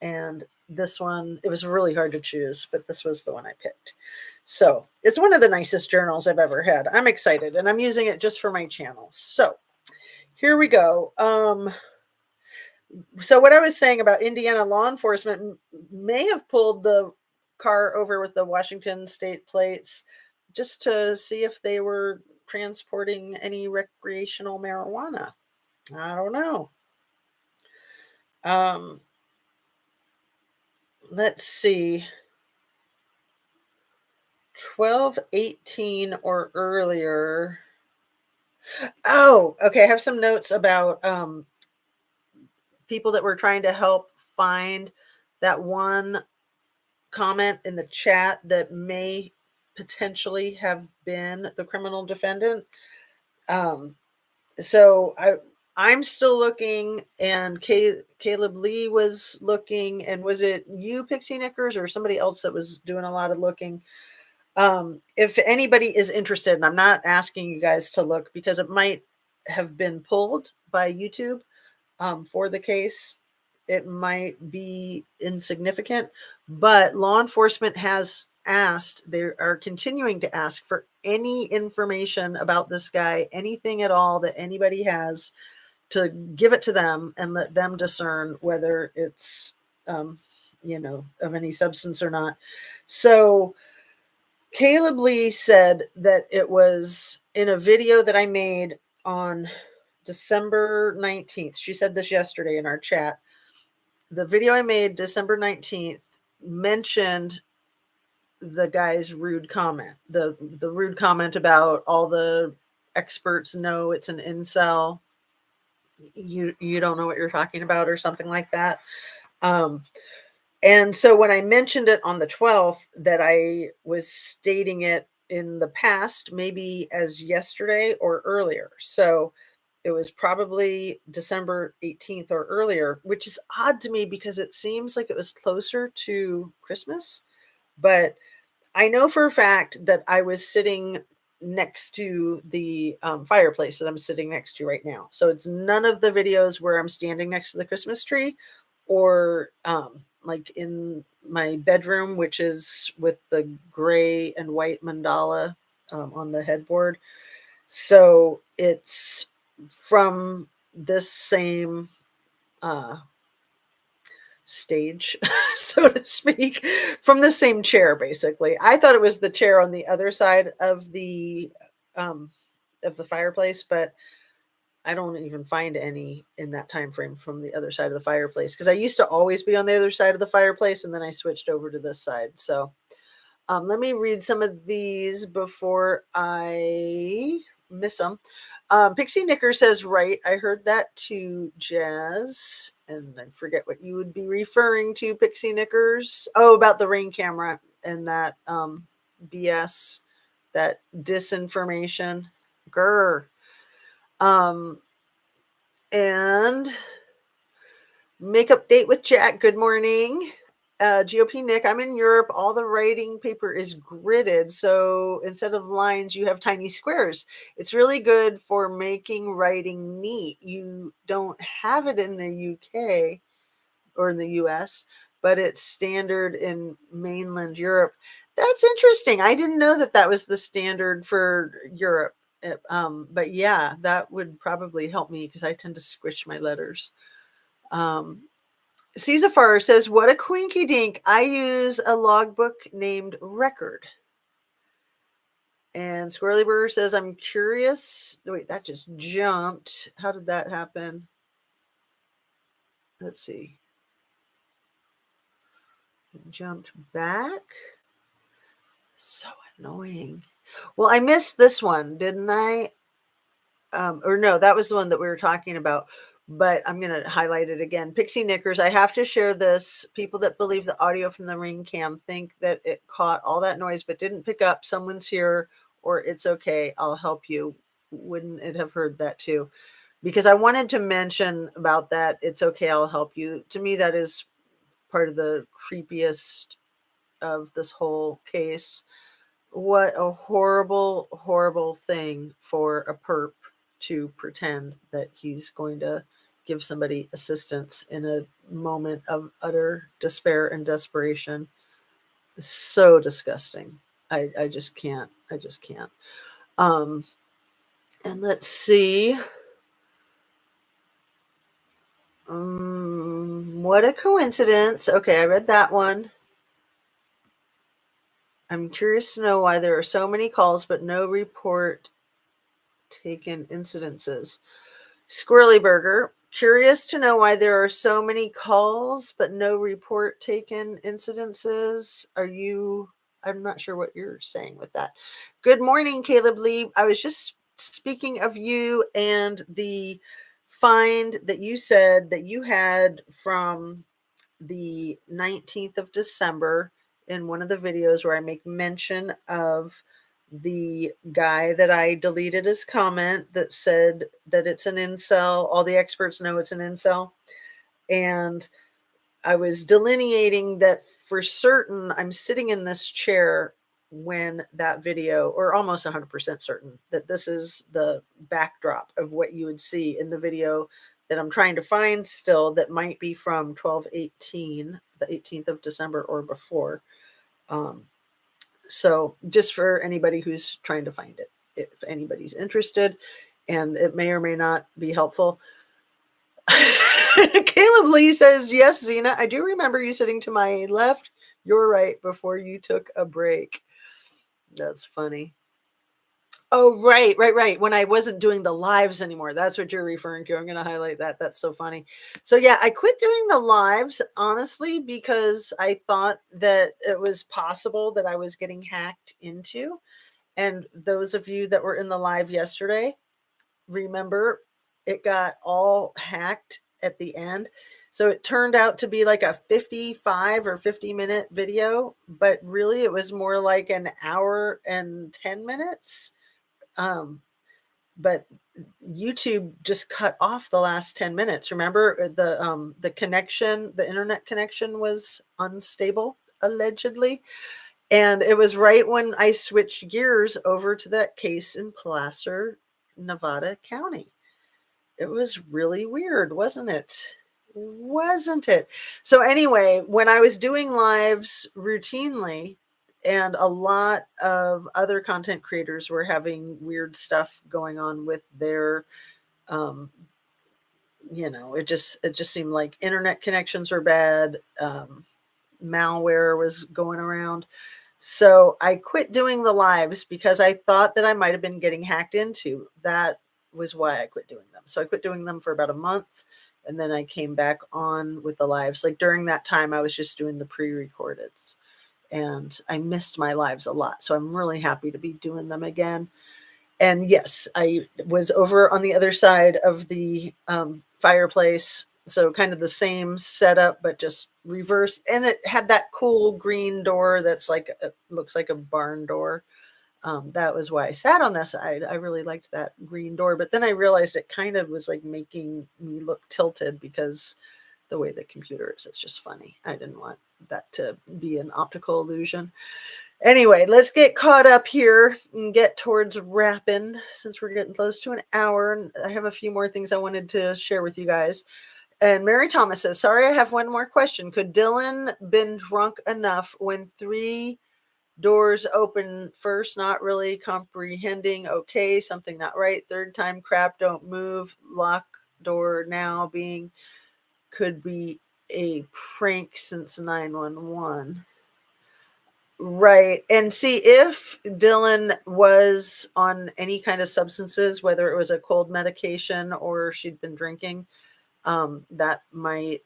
and this one, it was really hard to choose, but this was the one I picked. So it's one of the nicest journals I've ever had. I'm excited, and I'm using it just for my channel. So here we go. So what I was saying about Indiana law enforcement may have pulled the car over with the Washington state plates just to see if they were transporting any recreational marijuana. I don't know. Let's see. 12:18 or earlier. Oh, okay. I have some notes about people that were trying to help find that one comment in the chat that may potentially have been the criminal defendant. So I'm still looking, and Caleb Lee was looking, and was it you, Pixie Knickers, or somebody else that was doing a lot of looking? If anybody is interested, and I'm not asking you guys to look because it might have been pulled by YouTube for the case. It might be insignificant, but law enforcement has they are continuing to ask for any information about this guy, anything at all that anybody has, to give it to them and let them discern whether it's, of any substance or not. So Caleb Lee said that it was in a video that I made on December 19th. She said this yesterday in our chat. The video I made December 19th mentioned the guy's rude comment, the rude comment about all the experts know it's an incel. You don't know what you're talking about, or something like that. And so when I mentioned it on the 12th, that I was stating it in the past, maybe as yesterday or earlier. So it was probably December 18th or earlier, which is odd to me because it seems like it was closer to Christmas. But I know for a fact that I was sitting next to the fireplace that I'm sitting next to right now. So it's none of the videos where I'm standing next to the Christmas tree, or like in my bedroom, which is with the gray and white mandala on the headboard. So it's from this same stage, so to speak, from the same chair. Basically, I thought it was the chair on the other side um, of the fireplace, but I don't even find any in that time frame from the other side of the fireplace, because I used to always be on the other side of the fireplace, and then I switched over to this side. So let me read some of these before I miss them. Pixie Knicker says, right, I heard that too, Jazz. And I forget what you would be referring to, Pixie Knickers. Oh, about the Ring camera and that BS, that disinformation. Grr. And Makeup Date with Jack, good morning. GOP Nick, I'm in Europe. All the writing paper is gridded, so instead of lines, you have tiny squares. It's really good for making writing neat. You don't have it in the UK or in the US, but it's standard in mainland Europe. That's interesting. I didn't know that that was the standard for Europe. But yeah, that would probably help me because I tend to squish my letters. Caesar says, what a quinky dink. I use a logbook named Record. And Squirrely Burger says, I'm curious. Wait, that just jumped. How did that happen? Let's see. It jumped back. So annoying. Well, I missed this one, didn't I? Or no, that was the one that we were talking about. But I'm going to highlight it again. Pixie Knickers, I have to share this. People that believe the audio from the Ring cam think that it caught all that noise but didn't pick up someone's here, or it's okay, I'll help you. Wouldn't it have heard that too? Because I wanted to mention about that, it's okay, I'll help you. To me, that is part of the creepiest of this whole case. What a horrible, horrible thing for a perp to pretend that he's going to give somebody assistance in a moment of utter despair and desperation. So disgusting. I just can't. I just can't. And let's see. What a coincidence. Okay, I read that one. I'm curious to know why there are so many calls but no report taken incidences. Squirrely Burger, curious to know why there are so many calls but no report taken incidences. I'm not sure what you're saying with that. Good morning, Caleb Lee. I was just speaking of you and the find that you said that you had from the 19th of December in one of the videos where I make mention of the guy that I deleted his comment that said that it's an incel. All the experts know it's an incel. And I was delineating that for certain I'm sitting in this chair when that video, or almost 100% certain that this is the backdrop of what you would see in the video that I'm trying to find still, that might be from 12/18, the 18th of December or before. So just for anybody who's trying to find it, if anybody's interested, and it may or may not be helpful. Caleb Lee says, yes, Xana, I do remember you sitting to my left, your right before you took a break. That's funny. Oh, right. When I wasn't doing the lives anymore. That's what you're referring to. I'm going to highlight that. That's so funny. So, yeah, I quit doing the lives, honestly, because I thought that it was possible that I was getting hacked into. And those of you that were in the live yesterday, remember it got all hacked at the end. So it turned out to be like a 55 or 50-minute video, but really it was more like an hour and 10 minutes. But YouTube just cut off the last 10 minutes. Remember the connection, the internet connection was unstable, allegedly. And it was right when I switched gears over to that case in Placer, Nevada County. It was really weird, wasn't it? Wasn't it? So anyway, when I was doing lives routinely, and a lot of other content creators were having weird stuff going on with their it just seemed like internet connections were bad, malware was going around. So I quit doing the lives because I thought that I might have been getting hacked into. That was why I quit doing them. So I quit doing them for about a month, and then I came back on with the lives. Like during that time, I was just doing the pre-recordeds, and I missed my lives a lot. So I'm really happy to be doing them again. And yes, I was over on the other side of the fireplace. So kind of the same setup, but just reverse. And it had that cool green door that's like, looks like a barn door. That was why I sat on that side. I really liked that green door. But then I realized it kind of was like making me look tilted because the way the computer is, it's just funny. I didn't want that to be an optical illusion. Anyway, let's get caught up here and get towards wrapping since we're getting close to an hour. And I have a few more things I wanted to share with you guys. And Mary Thomas says, sorry, I have one more question. Could Dylan been drunk enough when 3 doors open first, not really comprehending? Okay, something not right. Third time, crap, don't move. Lock door now being could be a prank since 911. Right. And see, if Dylan was on any kind of substances, whether it was a cold medication or she'd been drinking, that might,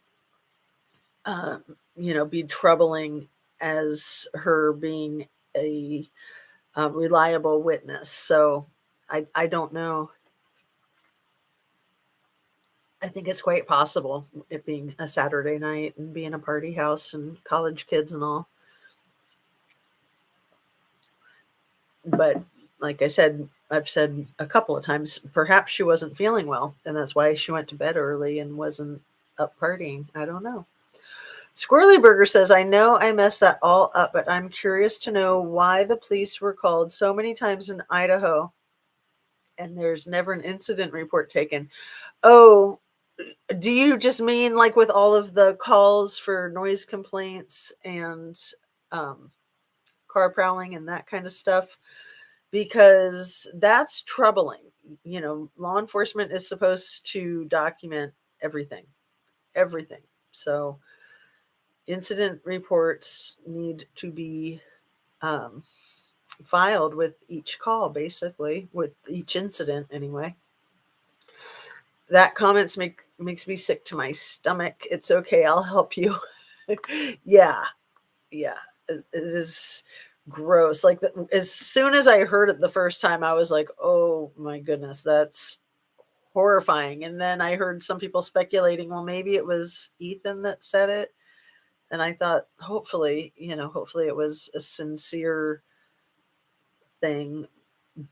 be troubling as her being a reliable witness. So I don't know. I think it's quite possible, it being a Saturday night and being a party house and college kids and all. But like I said, I've said a couple of times, perhaps she wasn't feeling well, and that's why she went to bed early and wasn't up partying. I don't know. Squirrely Burger says, I know I messed that all up, but I'm curious to know why the police were called so many times in Idaho and there's never an incident report taken. Oh, do you just mean like with all of the calls for noise complaints and car prowling and that kind of stuff? Because that's troubling. Law enforcement is supposed to document everything. So incident reports need to be filed with each call, basically, with each incident anyway. That comments makes me sick to my stomach. It's okay, I'll help you. Yeah. It is gross. Like as soon as I heard it the first time, I was like, oh my goodness, that's horrifying. And then I heard some people speculating, well, maybe it was Ethan that said it. And I thought, hopefully it was a sincere thing,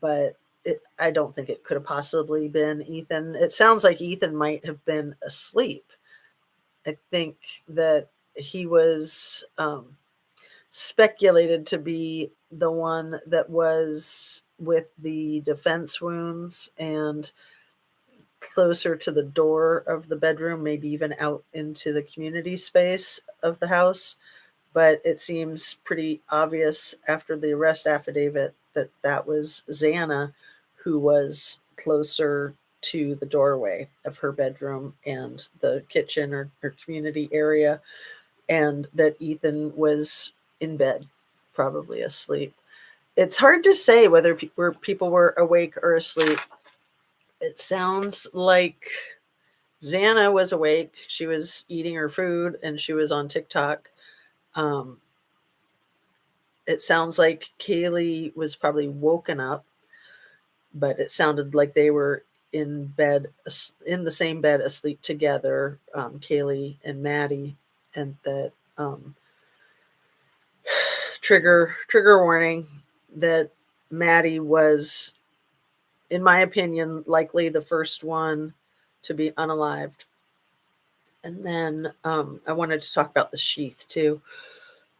but I don't think it could have possibly been Ethan. It sounds like Ethan might have been asleep. I think that he was speculated to be the one that was with the defense wounds and closer to the door of the bedroom, maybe even out into the community space of the house. but it seems pretty obvious after the arrest affidavit that that was Xana who was closer to the doorway of her bedroom and the kitchen or community area, and that Ethan was in bed, probably asleep. It's hard to say whether people were awake or asleep. It sounds like Xana was awake. She was eating her food and she was on TikTok. Um, it sounds like Kaylee was probably woken up, but it sounded like they were in bed, in the same bed, asleep together, Kaylee and Maddie, and that trigger warning that Maddie was, in my opinion, likely the first one to be unalived. And then I wanted to talk about the sheath too.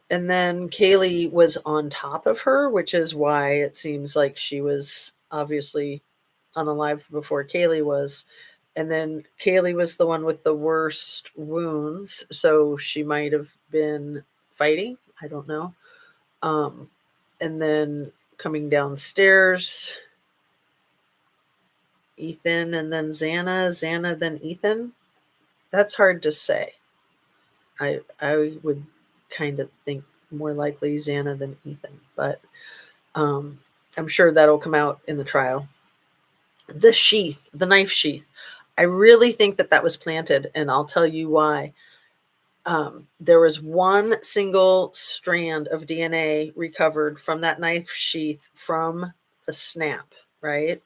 And then Kaylee was on top of her, which is why it seems like she was obviously unalived before Kaylee was. And then Kaylee was the one with the worst wounds, so she might have been fighting. I don't know. Um, and then coming downstairs, Ethan and then Xana then Ethan. That's hard to say. I would kind of think more likely Xana than Ethan, but I'm sure that'll come out in the trial. The sheath, the knife sheath, I really think that that was planted, and I'll tell you why. There was one single strand of DNA recovered from that knife sheath from the snap, right?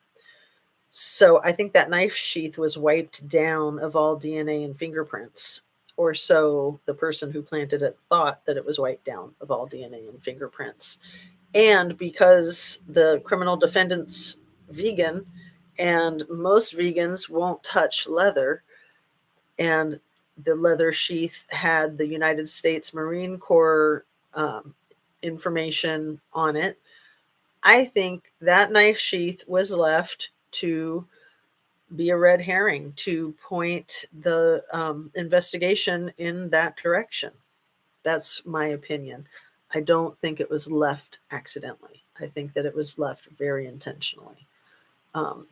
So I think that knife sheath was wiped down of all DNA and fingerprints, or so the person who planted it thought, that it was wiped down of all DNA and fingerprints. And because the criminal defendant's vegan, and most vegans won't touch leather, and the leather sheath had the United States Marine Corps information on it, I think that knife sheath was left to be a red herring, to point the investigation in that direction. That's my opinion. I don't think it was left accidentally. I think that it was left very intentionally. Um,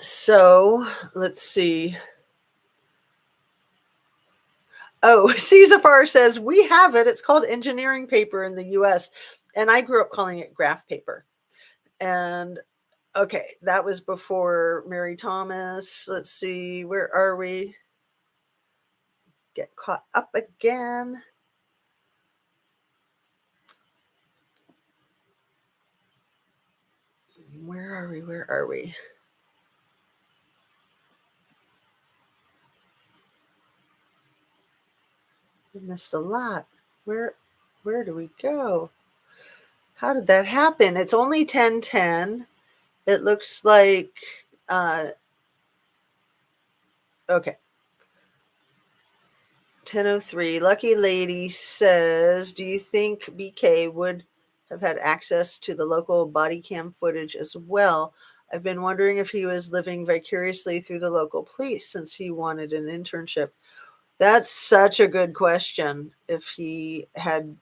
so let's see. Oh, Caesar says we have it. It's called engineering paper in the US. And I grew up calling it graph paper. And okay, that was before Mary Thomas. Let's see, where are we? Get caught up again. Where are we? Where are we? We missed a lot. Where do we go? How did that happen? It's only 10:10. It looks like okay. 10:03. Lucky Lady says, "Do you think BK would have had access to the local body cam footage as well? I've been wondering if he was living vicariously through the local police since he wanted an internship." That's such a good question. If he had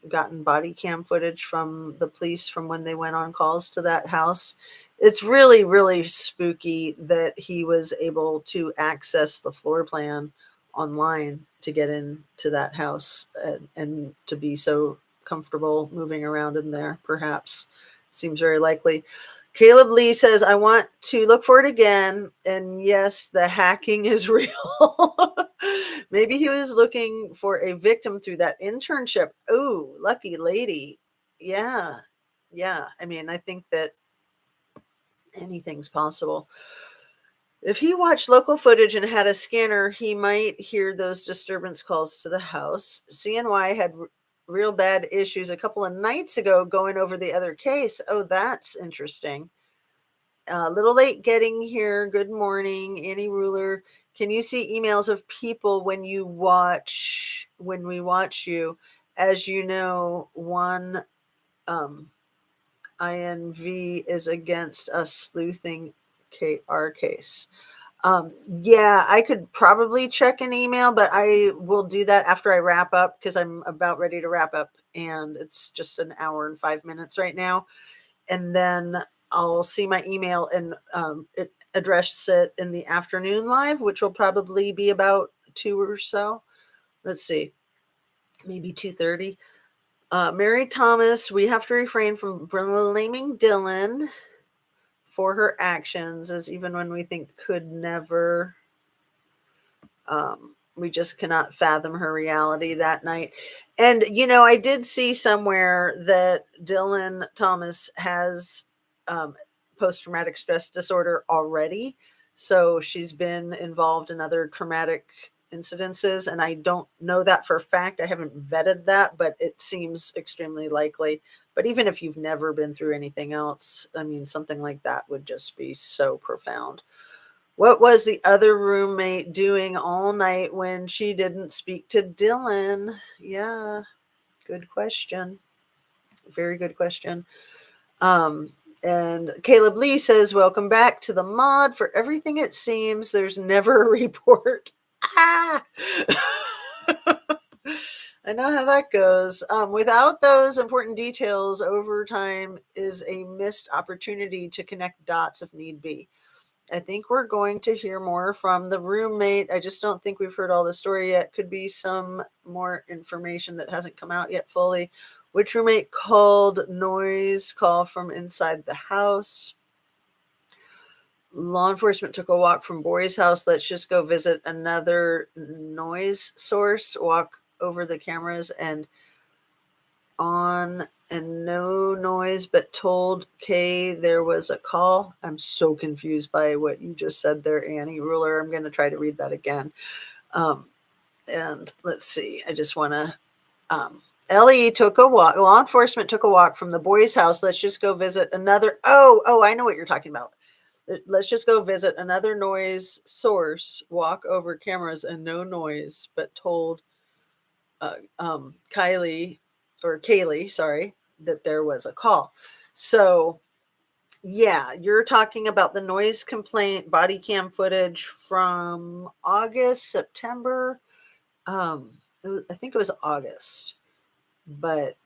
gotten body cam footage from the police from when they went on calls to that house, it's really, really spooky that he was able to access the floor plan online to get into that house, and to be so comfortable moving around in there. Perhaps seems very likely. Caleb Lee says, I want to look for it again. And yes, the hacking is real. Maybe he was looking for a victim through that internship. Oh, lucky lady. Yeah. Yeah. I mean, I think that anything's possible. If he watched local footage and had a scanner, he might hear those disturbance calls to the house. CNY had real bad issues a couple of nights ago going over the other case. Oh, that's interesting. A little late getting here. Good morning, Annie Ruler. Can you see emails of people when we watch you? As you know, one INV is against us sleuthing our case. Yeah, I could probably check an email, but I will do that after I wrap up because I'm about ready to wrap up and it's just an hour and 5 minutes right now. And then I'll see my email and address it in the afternoon live, which will probably be about 2 or so. Let's see, maybe 2:30. Mary Thomas, we have to refrain from blaming Dylan for her actions, as even when we think could never. We just cannot fathom her reality that night. And, I did see somewhere that Dylan Thomas has post traumatic stress disorder already. So she's been involved in other traumatic incidences. And I don't know that for a fact. I haven't vetted that, but it seems extremely likely. But even if you've never been through anything else, I mean, something like that would just be so profound. What was the other roommate doing all night when she didn't speak to Dylan? Yeah, good question. Very good question. Um, and Caleb Lee says, welcome back to the mod. For everything it seems, there's never a report. Ah! I know how that goes. Without those important details, overtime is a missed opportunity to connect dots if need be. I think we're going to hear more from the roommate. I just don't think we've heard all the story yet. Could be some more information that hasn't come out yet fully. Which roommate called noise call from inside the house? Law enforcement took a walk from Boy's house. Let's just go visit another noise source. Walk over the cameras and on and no noise, but told Kay there was a call. I'm so confused by what you just said there, Annie Ruler. I'm going to try to read that again. And let's see. I just want to. Ellie took a walk. Law enforcement took a walk from the Boy's house. Let's just go visit another. Oh, I know what you're talking about. Let's just go visit another noise source. Walk over cameras and no noise, but told Kaylee, sorry, that there was a call. So, yeah, you're talking about the noise complaint body cam footage from August, September. I think it was August, but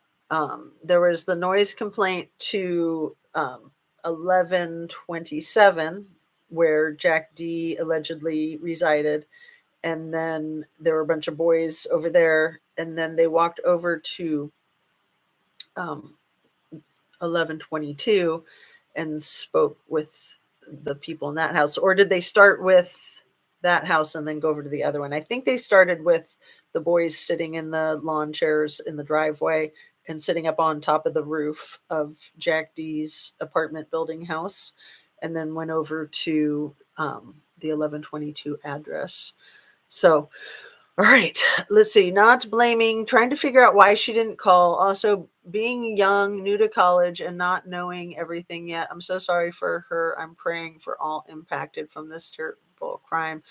there was the noise complaint to 1127, where Jack D allegedly resided. And then there were a bunch of boys over there, and then they walked over to 1122 and spoke with the people in that house. Or did they start with that house and then go over to the other one? I think they started with the boys sitting in the lawn chairs in the driveway and sitting up on top of the roof of Jack D's apartment building house, and then went over to the 1122 address. So, all right, let's see. Not blaming, trying to figure out why she didn't call. Also, being young, new to college, and not knowing everything yet. I'm so sorry for her. I'm praying for all impacted from this terrible crime.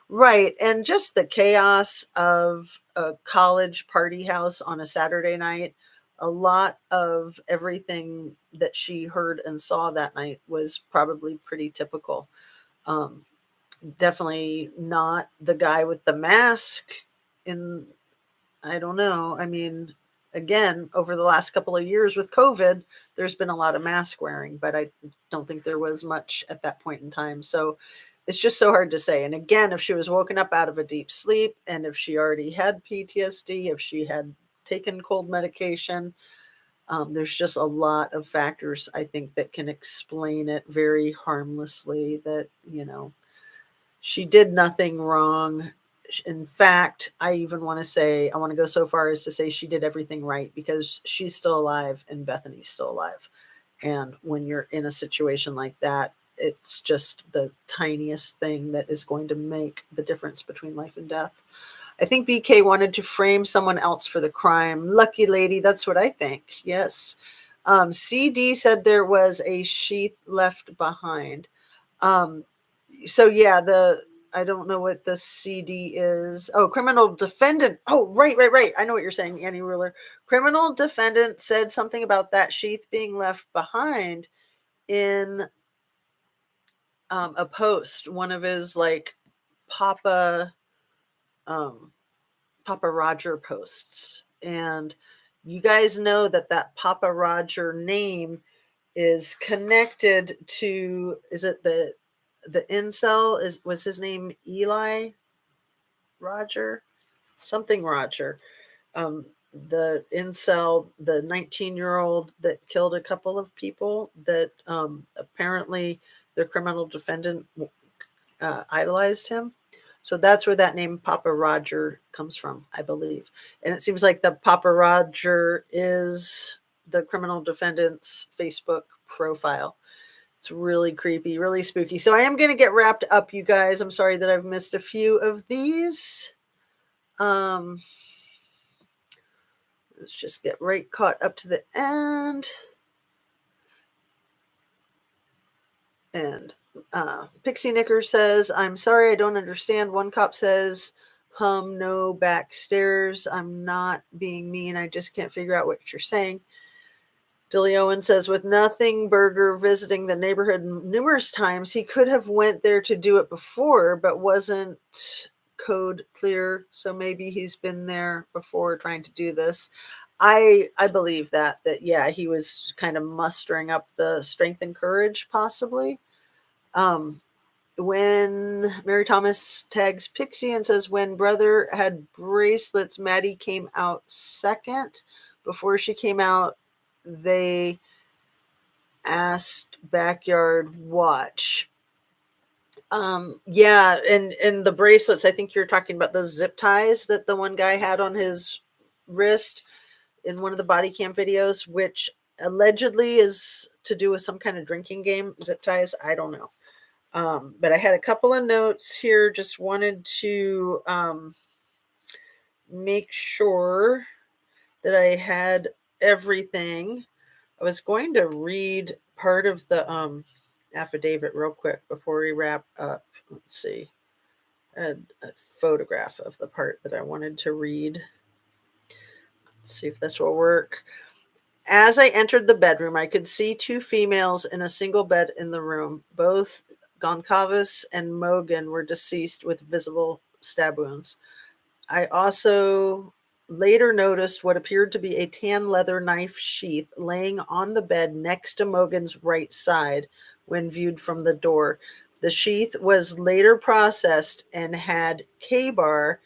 Right. And just the chaos of a college party house on a Saturday night. A lot of everything that she heard and saw that night was probably pretty typical. Um, Definitely not the guy with the mask in, I don't know. I mean, again, over the last couple of years with COVID, there's been a lot of mask wearing, but I don't think there was much at that point in time. So it's just so hard to say. And again, if she was woken up out of a deep sleep, and if she already had PTSD, if she had taken cold medication, there's just a lot of factors, I think, that can explain it very harmlessly, that, she did nothing wrong. In fact, I even want to say, I want to go so far as to say she did everything right, because she's still alive and Bethany's still alive. And when you're in a situation like that, it's just the tiniest thing that is going to make the difference between life and death. I think BK wanted to frame someone else for the crime. Lucky lady, that's what I think. Yes. CD said there was a sheath left behind. So yeah, I don't know what the CD is. Oh, criminal defendant. Oh, right. I know what you're saying, Annie Ruler. Criminal defendant said something about that sheath being left behind in a post, one of his like Papa um, Papa Roger posts, and you guys know that Papa Roger name is connected to, is it the incel, was his name Eli Roger, something Roger, the incel, the 19-year-old that killed a couple of people, that apparently their criminal defendant idolized him. So that's where that name Papa Roger comes from, I believe. And it seems like the Papa Roger is the criminal defendant's Facebook profile. It's really creepy, really spooky. So I am going to get wrapped up, you guys. I'm sorry that I've missed a few of these. Let's just get right caught up to the end. And Pixie Knicker says, I'm sorry, I don't understand. One cop says, no back stairs. I'm not being mean. I just can't figure out what you're saying. Dilly Owen says, with Nothing Burger visiting the neighborhood numerous times, he could have went there to do it before, but wasn't code clear. So maybe he's been there before trying to do this. I believe that yeah, he was kind of mustering up the strength and courage, possibly. When Mary Thomas tags Pixie and says, when brother had bracelets, Maddie came out second. Before she came out, they asked backyard watch. Yeah, and the bracelets, I think you're talking about those zip ties that the one guy had on his wrist in one of the body cam videos, which allegedly is to do with some kind of drinking game. Zip ties, I don't know. But I had a couple of notes here. Just wanted to make sure that I had everything. I was going to read part of the affidavit real quick before we wrap up. Let's see. I had a photograph of the part that I wanted to read. Let's see if this will work. As I entered the bedroom, I could see two females in a single bed in the room. Both Goncalves and Mogan were deceased with visible stab wounds. I also later noticed what appeared to be a tan leather knife sheath laying on the bed next to Mogan's right side when viewed from the door. The sheath was later processed and had K-bar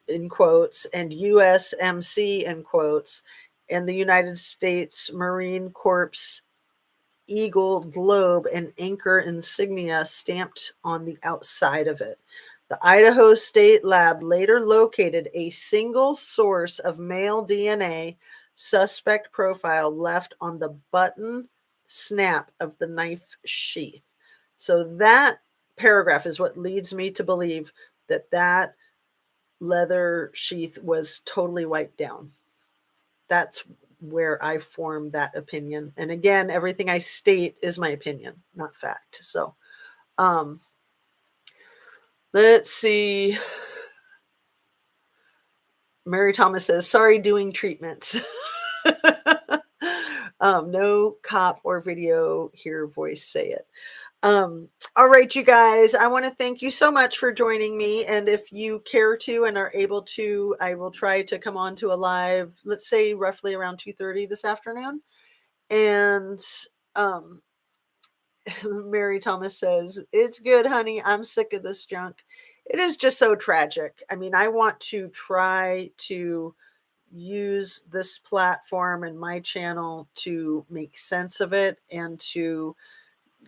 in quotes and USMC in quotes and the United States Marine Corps Eagle globe and anchor insignia stamped on the outside of it. The Idaho State Lab later located a single source of male DNA suspect profile left on the button snap of the knife sheath. So that paragraph is what leads me to believe that leather sheath was totally wiped down. That's where I form that opinion. And again, everything I state is my opinion, not fact. So, let's see. Mary Thomas says, sorry, doing treatments. No cop or video hear voice say it. All right, you guys, I want to thank you so much for joining me. And if you care to and are able to, I will try to come on to a live, let's say roughly around 2:30 this afternoon. And Mary Thomas says, it's good, honey. I'm sick of this junk. It is just so tragic. I mean, I want to try to use this platform and my channel to make sense of it and to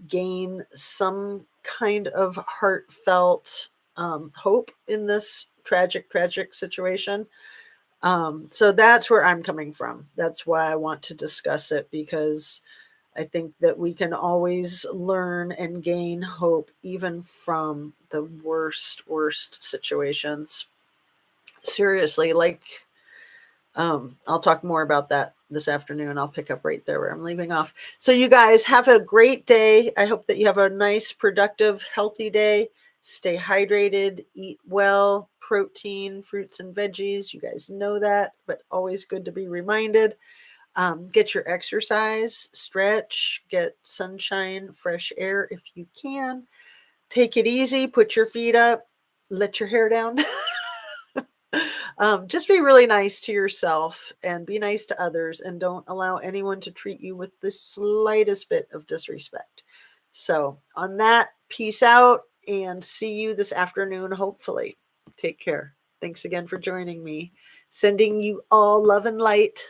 gain some kind of heartfelt hope in this tragic situation. So that's where I'm coming from. That's why I want to discuss it, because I think that we can always learn and gain hope even from the worst situations. Seriously, like I'll talk more about that this afternoon. I'll pick up right there where I'm leaving off. So you guys have a great day. I hope that you have a nice, productive, healthy day. Stay hydrated, eat well, protein, fruits and veggies. You guys know that, but always good to be reminded. Get your exercise, stretch, get sunshine, fresh air if you can. Take it easy, put your feet up, let your hair down. Just be really nice to yourself and be nice to others, and don't allow anyone to treat you with the slightest bit of disrespect. So, on that, peace out and see you this afternoon, hopefully. Take care. Thanks again for joining me. Sending you all love and light.